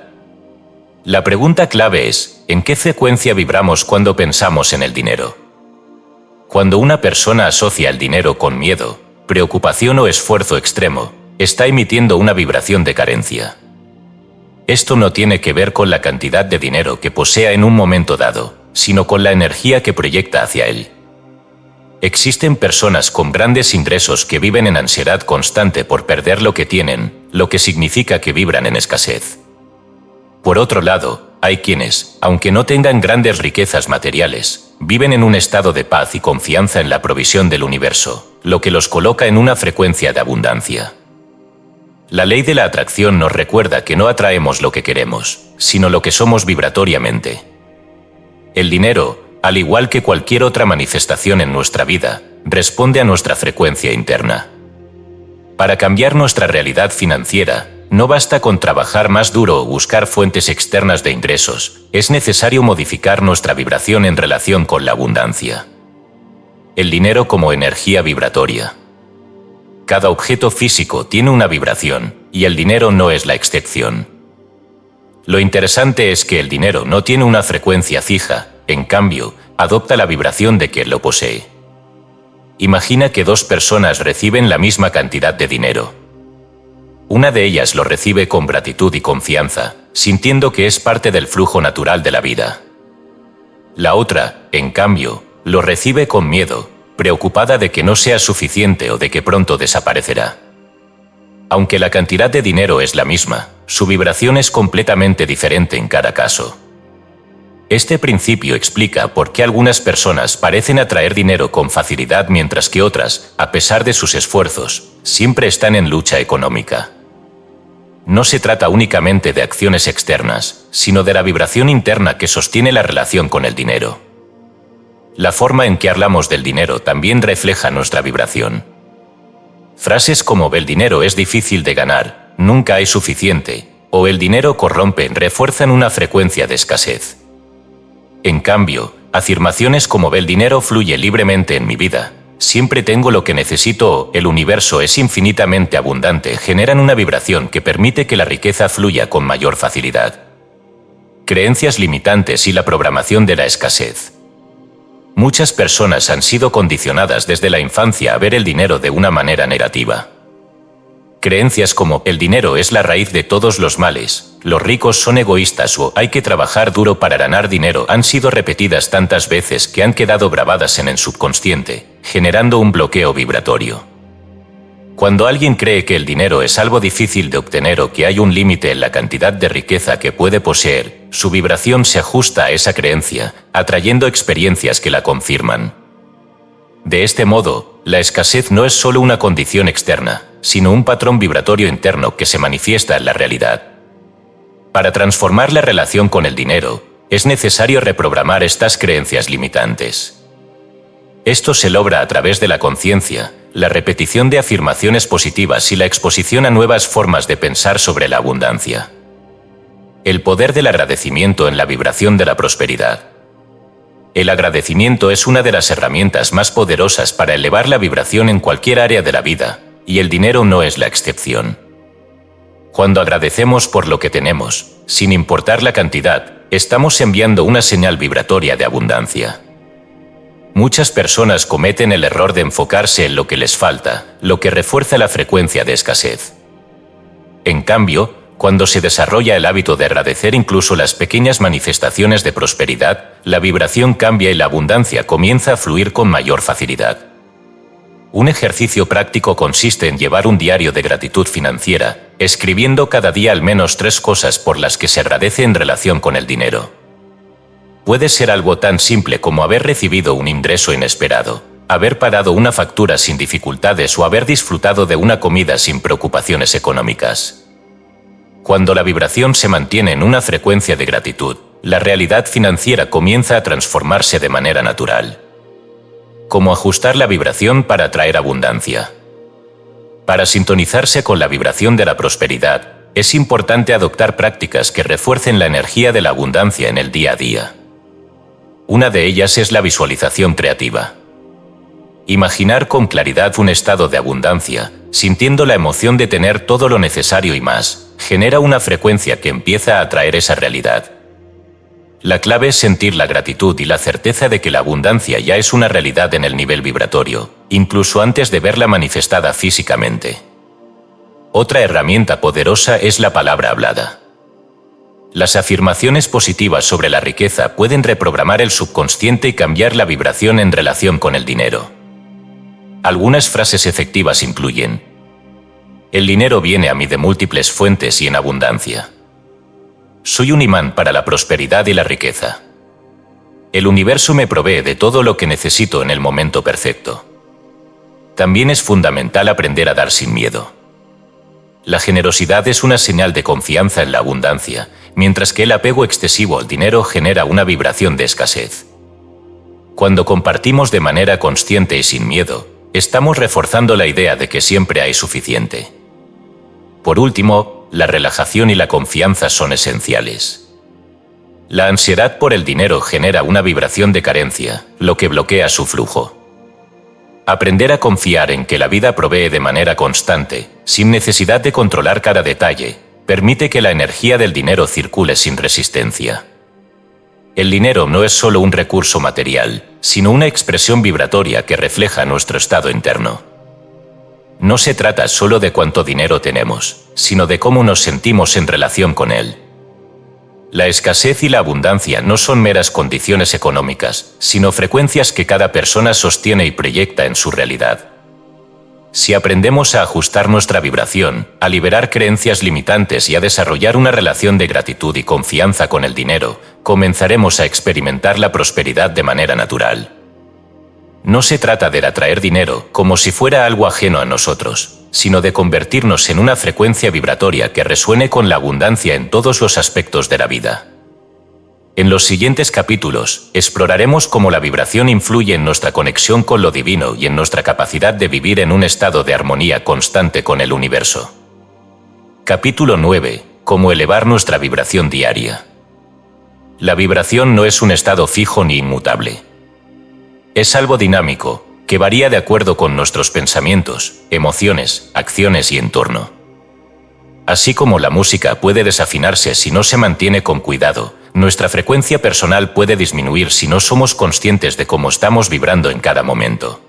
A: La pregunta clave es, ¿en qué frecuencia vibramos cuando pensamos en el dinero? Cuando una persona asocia el dinero con miedo, preocupación o esfuerzo extremo, está emitiendo una vibración de carencia. Esto no tiene que ver con la cantidad de dinero que posea en un momento dado, sino con la energía que proyecta hacia él. Existen personas con grandes ingresos que viven en ansiedad constante por perder lo que tienen, lo que significa que vibran en escasez. Por otro lado, hay quienes, aunque no tengan grandes riquezas materiales, viven en un estado de paz y confianza en la provisión del universo, lo que los coloca en una frecuencia de abundancia. La ley de la atracción nos recuerda que no atraemos lo que queremos, sino lo que somos vibratoriamente. El dinero, al igual que cualquier otra manifestación en nuestra vida, responde a nuestra frecuencia interna. Para cambiar nuestra realidad financiera, no basta con trabajar más duro o buscar fuentes externas de ingresos, es necesario modificar nuestra vibración en relación con la abundancia. El dinero como energía vibratoria. Cada objeto físico tiene una vibración, y el dinero no es la excepción. Lo interesante es que el dinero no tiene una frecuencia fija, en cambio, adopta la vibración de quien lo posee. Imagina que dos personas reciben la misma cantidad de dinero. Una de ellas lo recibe con gratitud y confianza, sintiendo que es parte del flujo natural de la vida. La otra, en cambio, lo recibe con miedo, preocupada de que no sea suficiente o de que pronto desaparecerá. Aunque la cantidad de dinero es la misma, su vibración es completamente diferente en cada caso. Este principio explica por qué algunas personas parecen atraer dinero con facilidad mientras que otras, a pesar de sus esfuerzos, siempre están en lucha económica. No se trata únicamente de acciones externas, sino de la vibración interna que sostiene la relación con el dinero. La forma en que hablamos del dinero también refleja nuestra vibración. Frases como "el dinero es difícil de ganar", "nunca hay suficiente", o "el dinero corrompe" refuerzan una frecuencia de escasez. En cambio, afirmaciones como "el dinero fluye libremente en mi vida", "siempre tengo lo que necesito" o "el universo es infinitamente abundante" generan una vibración que permite que la riqueza fluya con mayor facilidad. Creencias limitantes y la programación de la escasez. Muchas personas han sido condicionadas desde la infancia a ver el dinero de una manera negativa. Creencias como "el dinero es la raíz de todos los males", "los ricos son egoístas" o "hay que trabajar duro para ganar dinero" han sido repetidas tantas veces que han quedado grabadas en el subconsciente, generando un bloqueo vibratorio. Cuando alguien cree que el dinero es algo difícil de obtener o que hay un límite en la cantidad de riqueza que puede poseer, su vibración se ajusta a esa creencia, atrayendo experiencias que la confirman. De este modo, la escasez no es solo una condición externa, sino un patrón vibratorio interno que se manifiesta en la realidad. Para transformar la relación con el dinero, es necesario reprogramar estas creencias limitantes. Esto se logra a través de la conciencia, la repetición de afirmaciones positivas y la exposición a nuevas formas de pensar sobre la abundancia. El poder del agradecimiento en la vibración de la prosperidad. El agradecimiento es una de las herramientas más poderosas para elevar la vibración en cualquier área de la vida, y el dinero no es la excepción. Cuando agradecemos por lo que tenemos, sin importar la cantidad, estamos enviando una señal vibratoria de abundancia. Muchas personas cometen el error de enfocarse en lo que les falta, lo que refuerza la frecuencia de escasez. En cambio, cuando se desarrolla el hábito de agradecer incluso las pequeñas manifestaciones de prosperidad, la vibración cambia y la abundancia comienza a fluir con mayor facilidad. Un ejercicio práctico consiste en llevar un diario de gratitud financiera, escribiendo cada día al menos 3 cosas por las que se agradece en relación con el dinero. Puede ser algo tan simple como haber recibido un ingreso inesperado, haber pagado una factura sin dificultades o haber disfrutado de una comida sin preocupaciones económicas. Cuando la vibración se mantiene en una frecuencia de gratitud, la realidad financiera comienza a transformarse de manera natural. ¿Cómo ajustar la vibración para atraer abundancia? Para sintonizarse con la vibración de la prosperidad, es importante adoptar prácticas que refuercen la energía de la abundancia en el día a día. Una de ellas es la visualización creativa. Imaginar con claridad un estado de abundancia, sintiendo la emoción de tener todo lo necesario y más, genera una frecuencia que empieza a atraer esa realidad. La clave es sentir la gratitud y la certeza de que la abundancia ya es una realidad en el nivel vibratorio, incluso antes de verla manifestada físicamente. Otra herramienta poderosa es la palabra hablada. Las afirmaciones positivas sobre la riqueza pueden reprogramar el subconsciente y cambiar la vibración en relación con el dinero. Algunas frases efectivas incluyen: "El dinero viene a mí de múltiples fuentes y en abundancia". "Soy un imán para la prosperidad y la riqueza". "El universo me provee de todo lo que necesito en el momento perfecto". También es fundamental aprender a dar sin miedo. La generosidad es una señal de confianza en la abundancia, mientras que el apego excesivo al dinero genera una vibración de escasez. Cuando compartimos de manera consciente y sin miedo, estamos reforzando la idea de que siempre hay suficiente. Por último, la relajación y la confianza son esenciales. La ansiedad por el dinero genera una vibración de carencia, lo que bloquea su flujo. Aprender a confiar en que la vida provee de manera constante, sin necesidad de controlar cada detalle, permite que la energía del dinero circule sin resistencia. El dinero no es solo un recurso material, sino una expresión vibratoria que refleja nuestro estado interno. No se trata solo de cuánto dinero tenemos, sino de cómo nos sentimos en relación con él. La escasez y la abundancia no son meras condiciones económicas, sino frecuencias que cada persona sostiene y proyecta en su realidad. Si aprendemos a ajustar nuestra vibración, a liberar creencias limitantes y a desarrollar una relación de gratitud y confianza con el dinero, comenzaremos a experimentar la prosperidad de manera natural. No se trata de atraer dinero como si fuera algo ajeno a nosotros, sino de convertirnos en una frecuencia vibratoria que resuene con la abundancia en todos los aspectos de la vida. En los siguientes capítulos, exploraremos cómo la vibración influye en nuestra conexión con lo divino y en nuestra capacidad de vivir en un estado de armonía constante con el universo. Capítulo 9. Cómo elevar nuestra vibración diaria. La vibración no es un estado fijo ni inmutable. Es algo dinámico, que varía de acuerdo con nuestros pensamientos, emociones, acciones y entorno. Así como la música puede desafinarse si no se mantiene con cuidado, nuestra frecuencia personal puede disminuir si no somos conscientes de cómo estamos vibrando en cada momento.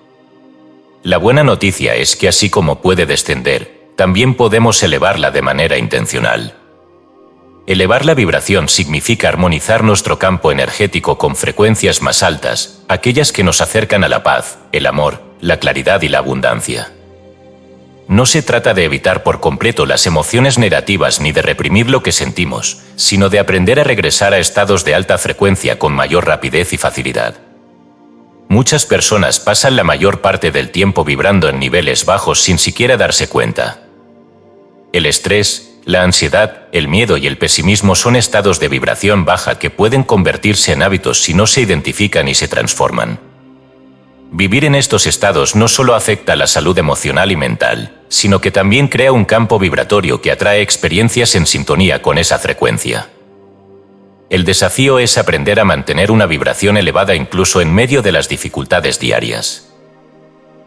A: La buena noticia es que así como puede descender, también podemos elevarla de manera intencional. Elevar la vibración significa armonizar nuestro campo energético con frecuencias más altas, aquellas que nos acercan a la paz, el amor, la claridad y la abundancia. No se trata de evitar por completo las emociones negativas ni de reprimir lo que sentimos, sino de aprender a regresar a estados de alta frecuencia con mayor rapidez y facilidad. Muchas personas pasan la mayor parte del tiempo vibrando en niveles bajos sin siquiera darse cuenta. El estrés, la ansiedad, el miedo y el pesimismo son estados de vibración baja que pueden convertirse en hábitos si no se identifican y se transforman. Vivir en estos estados no solo afecta la salud emocional y mental, sino que también crea un campo vibratorio que atrae experiencias en sintonía con esa frecuencia. El desafío es aprender a mantener una vibración elevada incluso en medio de las dificultades diarias.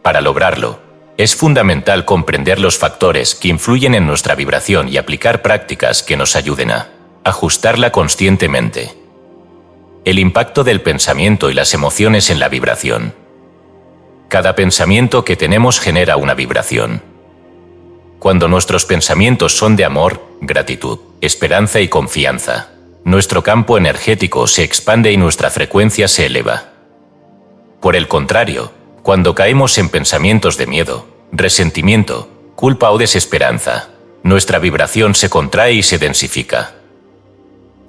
A: Para lograrlo, es fundamental comprender los factores que influyen en nuestra vibración y aplicar prácticas que nos ayuden a ajustarla conscientemente. El impacto del pensamiento y las emociones en la vibración. Cada pensamiento que tenemos genera una vibración. Cuando nuestros pensamientos son de amor, gratitud, esperanza y confianza, nuestro campo energético se expande y nuestra frecuencia se eleva. Por el contrario, cuando caemos en pensamientos de miedo, resentimiento, culpa o desesperanza, nuestra vibración se contrae y se densifica.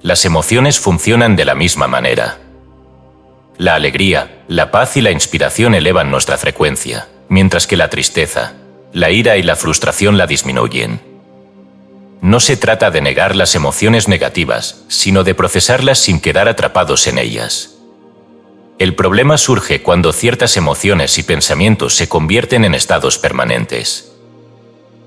A: Las emociones funcionan de la misma manera. La alegría, la paz y la inspiración elevan nuestra frecuencia, mientras que la tristeza, la ira y la frustración la disminuyen. No se trata de negar las emociones negativas, sino de procesarlas sin quedar atrapados en ellas. El problema surge cuando ciertas emociones y pensamientos se convierten en estados permanentes.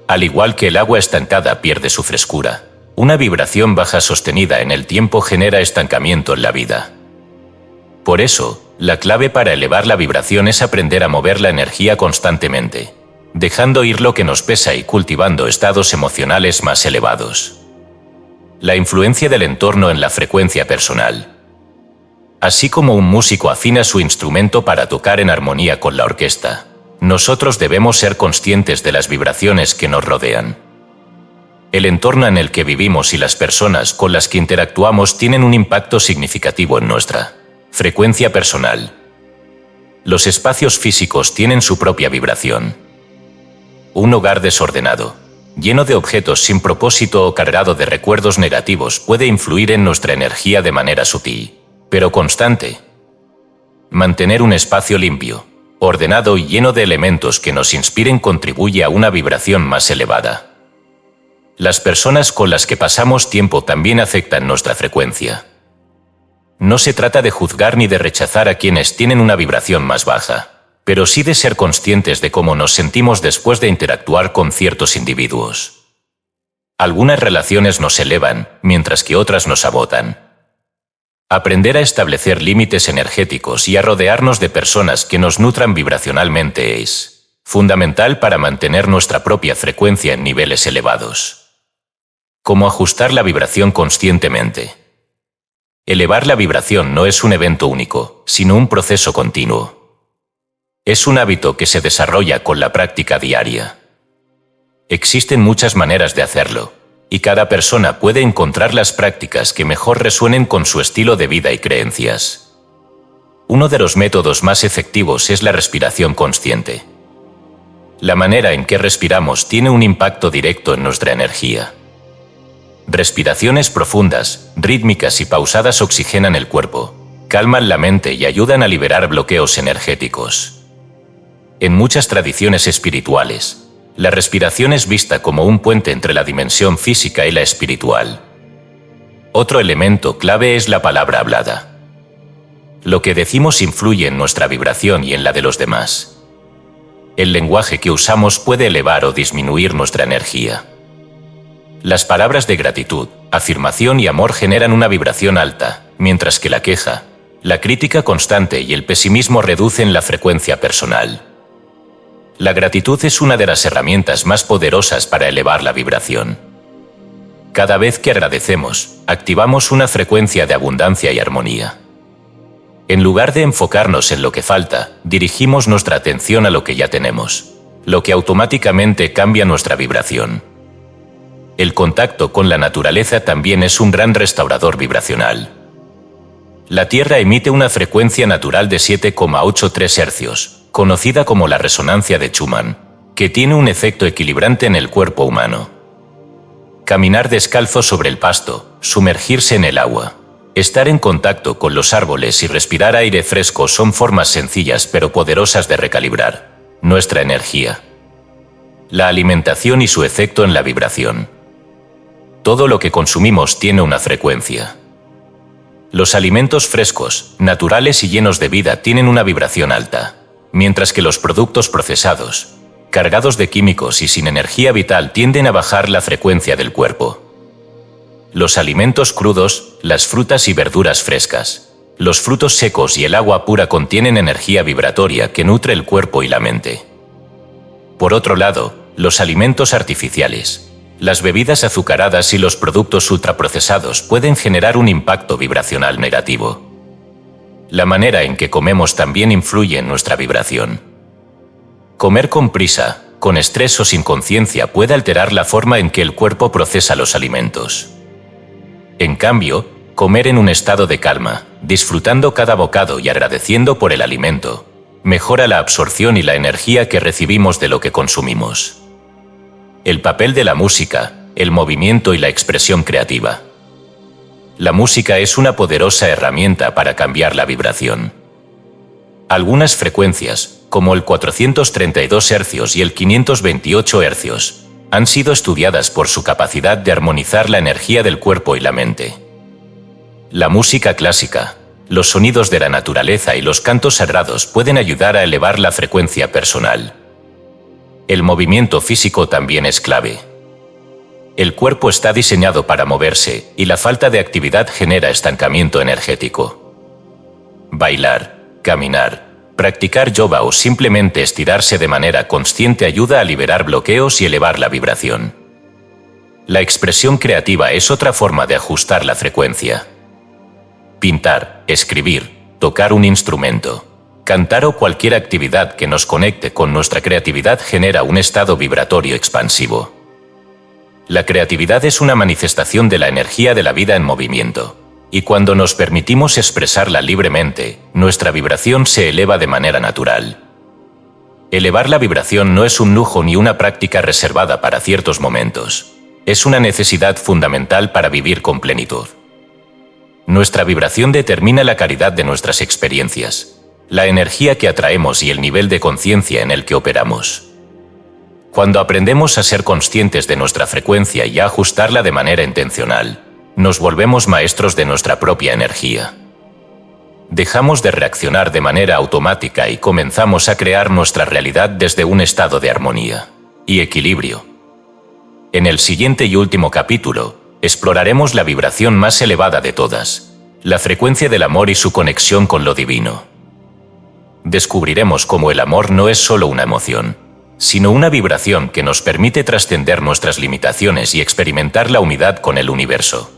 A: Al igual que el agua estancada pierde su frescura, una vibración baja sostenida en el tiempo genera estancamiento en la vida. Por eso, la clave para elevar la vibración es aprender a mover la energía constantemente, dejando ir lo que nos pesa y cultivando estados emocionales más elevados. La influencia del entorno en la frecuencia personal. Así como un músico afina su instrumento para tocar en armonía con la orquesta, nosotros debemos ser conscientes de las vibraciones que nos rodean. El entorno en el que vivimos y las personas con las que interactuamos tienen un impacto significativo en nuestra frecuencia personal. Los espacios físicos tienen su propia vibración. Un hogar desordenado, lleno de objetos sin propósito o cargado de recuerdos negativos puede influir en nuestra energía de manera sutil, pero constante. Mantener un espacio limpio, ordenado y lleno de elementos que nos inspiren contribuye a una vibración más elevada. Las personas con las que pasamos tiempo también afectan nuestra frecuencia. No se trata de juzgar ni de rechazar a quienes tienen una vibración más baja, pero sí de ser conscientes de cómo nos sentimos después de interactuar con ciertos individuos. Algunas relaciones nos elevan, mientras que otras nos agotan. Aprender a establecer límites energéticos y a rodearnos de personas que nos nutran vibracionalmente es fundamental para mantener nuestra propia frecuencia en niveles elevados. ¿Cómo ajustar la vibración conscientemente? Elevar la vibración no es un evento único, sino un proceso continuo. Es un hábito que se desarrolla con la práctica diaria. Existen muchas maneras de hacerlo, y cada persona puede encontrar las prácticas que mejor resuenen con su estilo de vida y creencias. Uno de los métodos más efectivos es la respiración consciente. La manera en que respiramos tiene un impacto directo en nuestra energía. Respiraciones profundas, rítmicas y pausadas oxigenan el cuerpo, calman la mente y ayudan a liberar bloqueos energéticos. En muchas tradiciones espirituales, la respiración es vista como un puente entre la dimensión física y la espiritual. Otro elemento clave es la palabra hablada. Lo que decimos influye en nuestra vibración y en la de los demás. El lenguaje que usamos puede elevar o disminuir nuestra energía. Las palabras de gratitud, afirmación y amor generan una vibración alta, mientras que la queja, la crítica constante y el pesimismo reducen la frecuencia personal. La gratitud es una de las herramientas más poderosas para elevar la vibración. Cada vez que agradecemos, activamos una frecuencia de abundancia y armonía. En lugar de enfocarnos en lo que falta, dirigimos nuestra atención a lo que ya tenemos, lo que automáticamente cambia nuestra vibración. El contacto con la naturaleza también es un gran restaurador vibracional. La Tierra emite una frecuencia natural de 7,83 Hz, conocida como la resonancia de Schumann, que tiene un efecto equilibrante en el cuerpo humano. Caminar descalzo sobre el pasto, sumergirse en el agua, estar en contacto con los árboles y respirar aire fresco son formas sencillas pero poderosas de recalibrar nuestra energía. La alimentación y su efecto en la vibración. Todo lo que consumimos tiene una frecuencia. Los alimentos frescos, naturales y llenos de vida tienen una vibración alta, mientras que los productos procesados, cargados de químicos y sin energía vital tienden a bajar la frecuencia del cuerpo. Los alimentos crudos, las frutas y verduras frescas, los frutos secos y el agua pura contienen energía vibratoria que nutre el cuerpo y la mente. Por otro lado, los alimentos artificiales, las bebidas azucaradas y los productos ultraprocesados pueden generar un impacto vibracional negativo. La manera en que comemos también influye en nuestra vibración. Comer con prisa, con estrés o sin conciencia puede alterar la forma en que el cuerpo procesa los alimentos. En cambio, comer en un estado de calma, disfrutando cada bocado y agradeciendo por el alimento, mejora la absorción y la energía que recibimos de lo que consumimos. El papel de la música, el movimiento y la expresión creativa. La música es una poderosa herramienta para cambiar la vibración. Algunas frecuencias, como el 432 Hz y el 528 Hz, han sido estudiadas por su capacidad de armonizar la energía del cuerpo y la mente. La música clásica, los sonidos de la naturaleza y los cantos sagrados pueden ayudar a elevar la frecuencia personal. El movimiento físico también es clave. El cuerpo está diseñado para moverse y la falta de actividad genera estancamiento energético. Bailar, caminar, practicar yoga o simplemente estirarse de manera consciente ayuda a liberar bloqueos y elevar la vibración. La expresión creativa es otra forma de ajustar la frecuencia. Pintar, escribir, tocar un instrumento, cantar o cualquier actividad que nos conecte con nuestra creatividad genera un estado vibratorio expansivo. La creatividad es una manifestación de la energía de la vida en movimiento, y cuando nos permitimos expresarla libremente, nuestra vibración se eleva de manera natural. Elevar la vibración no es un lujo ni una práctica reservada para ciertos momentos. Es una necesidad fundamental para vivir con plenitud. Nuestra vibración determina la calidad de nuestras experiencias, la energía que atraemos y el nivel de conciencia en el que operamos. Cuando aprendemos a ser conscientes de nuestra frecuencia y a ajustarla de manera intencional, nos volvemos maestros de nuestra propia energía. Dejamos de reaccionar de manera automática y comenzamos a crear nuestra realidad desde un estado de armonía y equilibrio. En el siguiente y último capítulo, exploraremos la vibración más elevada de todas, la frecuencia del amor y su conexión con lo divino. Descubriremos cómo el amor no es solo una emoción, sino una vibración que nos permite trascender nuestras limitaciones y experimentar la unidad con el universo.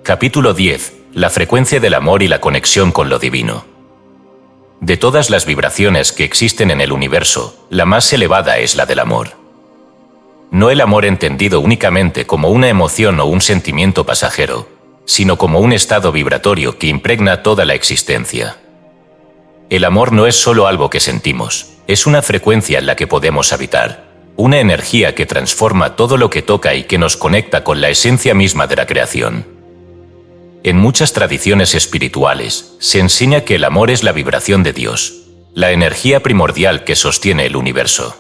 A: Capítulo 10. La frecuencia del amor y la conexión con lo divino. De todas las vibraciones que existen en el universo, la más elevada es la del amor. No el amor entendido únicamente como una emoción o un sentimiento pasajero, sino como un estado vibratorio que impregna toda la existencia. El amor no es solo algo que sentimos, es una frecuencia en la que podemos habitar, una energía que transforma todo lo que toca y que nos conecta con la esencia misma de la creación. En muchas tradiciones espirituales, se enseña que el amor es la vibración de Dios, la energía primordial que sostiene el universo.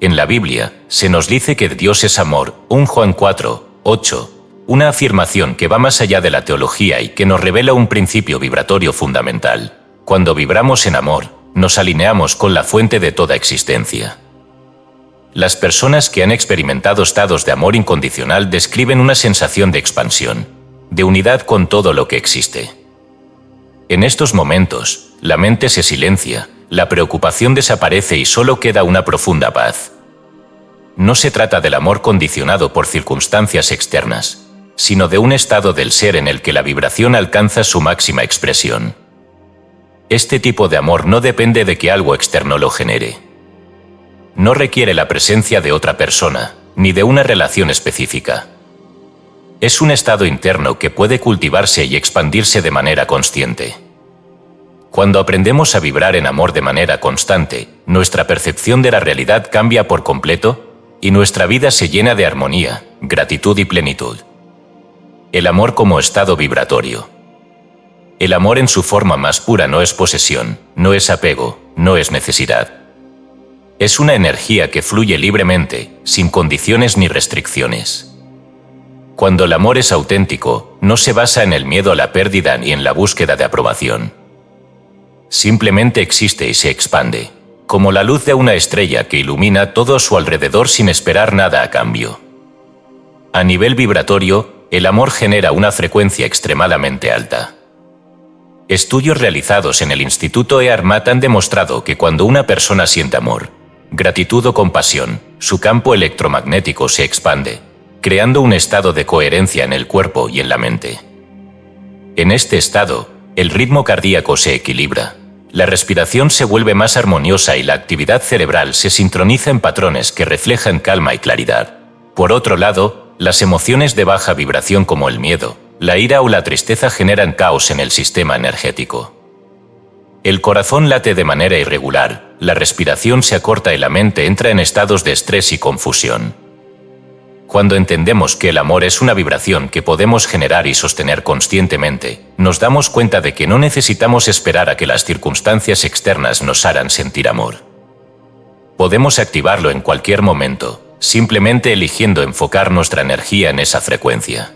A: En la Biblia, se nos dice que Dios es amor, 1 Juan 4, 8, una afirmación que va más allá de la teología y que nos revela un principio vibratorio fundamental. Cuando vibramos en amor, nos alineamos con la fuente de toda existencia. Las personas que han experimentado estados de amor incondicional describen una sensación de expansión, de unidad con todo lo que existe. En estos momentos, la mente se silencia, la preocupación desaparece y solo queda una profunda paz. No se trata del amor condicionado por circunstancias externas, sino de un estado del ser en el que la vibración alcanza su máxima expresión. Este tipo de amor no depende de que algo externo lo genere. No requiere la presencia de otra persona, ni de una relación específica. Es un estado interno que puede cultivarse y expandirse de manera consciente. Cuando aprendemos a vibrar en amor de manera constante, nuestra percepción de la realidad cambia por completo y nuestra vida se llena de armonía, gratitud y plenitud. El amor como estado vibratorio. El amor en su forma más pura no es posesión, no es apego, no es necesidad. Es una energía que fluye libremente, sin condiciones ni restricciones. Cuando el amor es auténtico, no se basa en el miedo a la pérdida ni en la búsqueda de aprobación. Simplemente existe y se expande, como la luz de una estrella que ilumina todo a su alrededor sin esperar nada a cambio. A nivel vibratorio, el amor genera una frecuencia extremadamente alta. Estudios realizados en el Instituto EARMAT han demostrado que cuando una persona siente amor, gratitud o compasión, su campo electromagnético se expande, creando un estado de coherencia en el cuerpo y en la mente. En este estado, el ritmo cardíaco se equilibra, la respiración se vuelve más armoniosa y la actividad cerebral se sincroniza en patrones que reflejan calma y claridad. Por otro lado, las emociones de baja vibración como el miedo, la ira o la tristeza generan caos en el sistema energético. El corazón late de manera irregular, la respiración se acorta y la mente entra en estados de estrés y confusión. Cuando entendemos que el amor es una vibración que podemos generar y sostener conscientemente, nos damos cuenta de que no necesitamos esperar a que las circunstancias externas nos hagan sentir amor. Podemos activarlo en cualquier momento, simplemente eligiendo enfocar nuestra energía en esa frecuencia.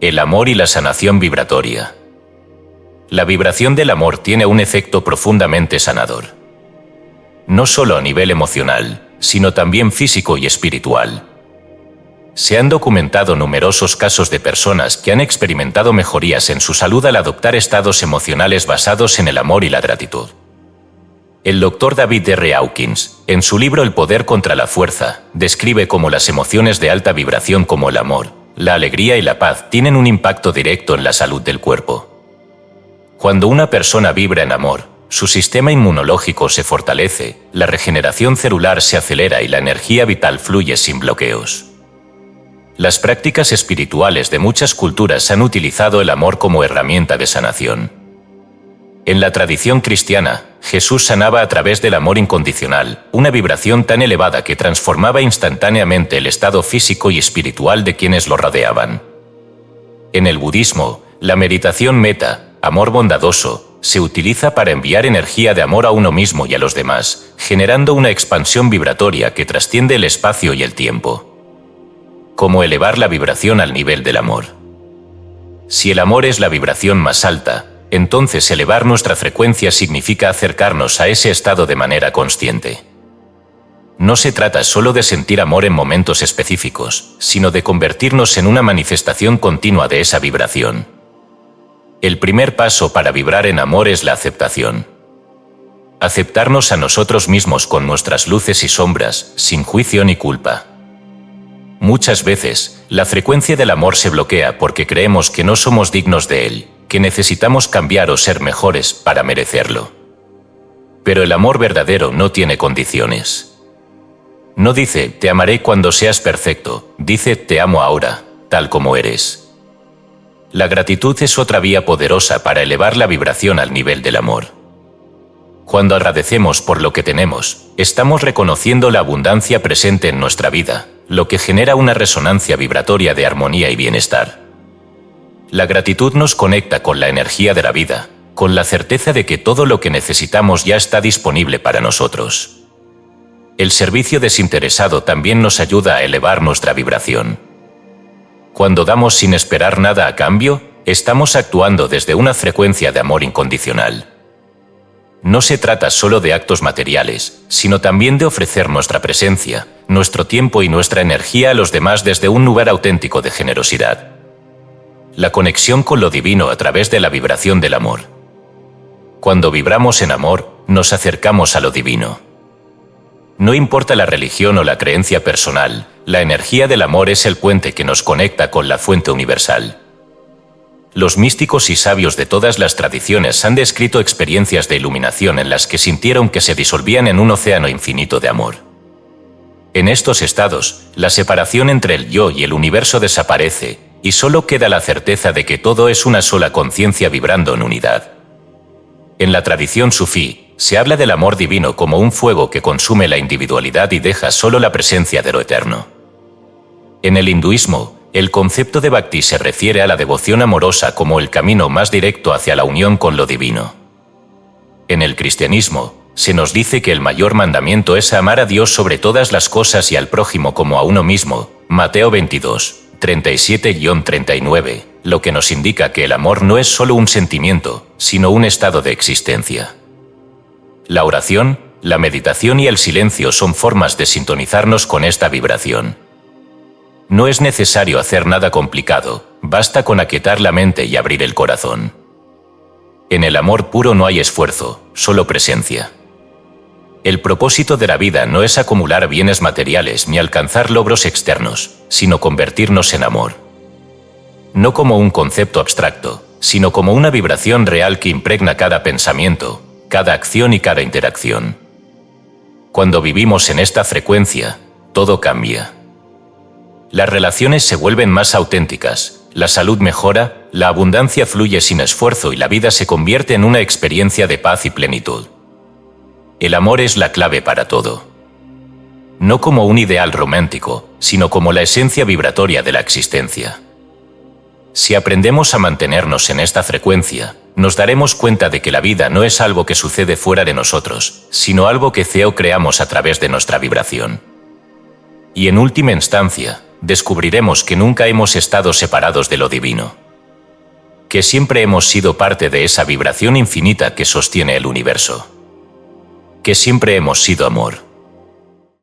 A: El amor y la sanación vibratoria. La vibración del amor tiene un efecto profundamente sanador. No solo a nivel emocional, sino también físico y espiritual. Se han documentado numerosos casos de personas que han experimentado mejorías en su salud al adoptar estados emocionales basados en el amor y la gratitud. El Dr. David R. Hawkins, en su libro El poder contra la fuerza, describe cómo las emociones de alta vibración como el amor, la alegría y la paz tienen un impacto directo en la salud del cuerpo. Cuando una persona vibra en amor, su sistema inmunológico se fortalece, la regeneración celular se acelera y la energía vital fluye sin bloqueos. Las prácticas espirituales de muchas culturas han utilizado el amor como herramienta de sanación. En la tradición cristiana, Jesús sanaba a través del amor incondicional, una vibración tan elevada que transformaba instantáneamente el estado físico y espiritual de quienes lo rodeaban. En el budismo, la meditación metta, amor bondadoso, se utiliza para enviar energía de amor a uno mismo y a los demás, generando una expansión vibratoria que trasciende el espacio y el tiempo. ¿Cómo elevar la vibración al nivel del amor? Si el amor es la vibración más alta, entonces elevar nuestra frecuencia significa acercarnos a ese estado de manera consciente. No se trata solo de sentir amor en momentos específicos, sino de convertirnos en una manifestación continua de esa vibración. El primer paso para vibrar en amor es la aceptación. Aceptarnos a nosotros mismos con nuestras luces y sombras, sin juicio ni culpa. Muchas veces, la frecuencia del amor se bloquea porque creemos que no somos dignos de él, que necesitamos cambiar o ser mejores para merecerlo. Pero el amor verdadero no tiene condiciones. No dice, te amaré cuando seas perfecto, dice, te amo ahora, tal como eres. La gratitud es otra vía poderosa para elevar la vibración al nivel del amor. Cuando agradecemos por lo que tenemos, estamos reconociendo la abundancia presente en nuestra vida, lo que genera una resonancia vibratoria de armonía y bienestar. La gratitud nos conecta con la energía de la vida, con la certeza de que todo lo que necesitamos ya está disponible para nosotros. El servicio desinteresado también nos ayuda a elevar nuestra vibración. Cuando damos sin esperar nada a cambio, estamos actuando desde una frecuencia de amor incondicional. No se trata solo de actos materiales, sino también de ofrecer nuestra presencia, nuestro tiempo y nuestra energía a los demás desde un lugar auténtico de generosidad. La conexión con lo divino a través de la vibración del amor. Cuando vibramos en amor, nos acercamos a lo divino. No importa la religión o la creencia personal, la energía del amor es el puente que nos conecta con la fuente universal. Los místicos y sabios de todas las tradiciones han descrito experiencias de iluminación en las que sintieron que se disolvían en un océano infinito de amor. En estos estados, la separación entre el yo y el universo desaparece, y solo queda la certeza de que todo es una sola conciencia vibrando en unidad. En la tradición sufí, se habla del amor divino como un fuego que consume la individualidad y deja solo la presencia de lo eterno. En el hinduismo, el concepto de bhakti se refiere a la devoción amorosa como el camino más directo hacia la unión con lo divino. En el cristianismo, se nos dice que el mayor mandamiento es amar a Dios sobre todas las cosas y al prójimo como a uno mismo, Mateo 22, 37-39, lo que nos indica que el amor no es solo un sentimiento, sino un estado de existencia. La oración, la meditación y el silencio son formas de sintonizarnos con esta vibración. No es necesario hacer nada complicado, basta con aquietar la mente y abrir el corazón. En el amor puro no hay esfuerzo, solo presencia. El propósito de la vida no es acumular bienes materiales ni alcanzar logros externos, sino convertirnos en amor. No como un concepto abstracto, sino como una vibración real que impregna cada pensamiento, cada acción y cada interacción. Cuando vivimos en esta frecuencia, todo cambia. Las relaciones se vuelven más auténticas, la salud mejora, la abundancia fluye sin esfuerzo y la vida se convierte en una experiencia de paz y plenitud. El amor es la clave para todo. No como un ideal romántico, sino como la esencia vibratoria de la existencia. Si aprendemos a mantenernos en esta frecuencia, nos daremos cuenta de que la vida no es algo que sucede fuera de nosotros, sino algo que creamos a través de nuestra vibración. Y en última instancia, descubriremos que nunca hemos estado separados de lo divino. Que siempre hemos sido parte de esa vibración infinita que sostiene el universo. Que siempre hemos sido amor.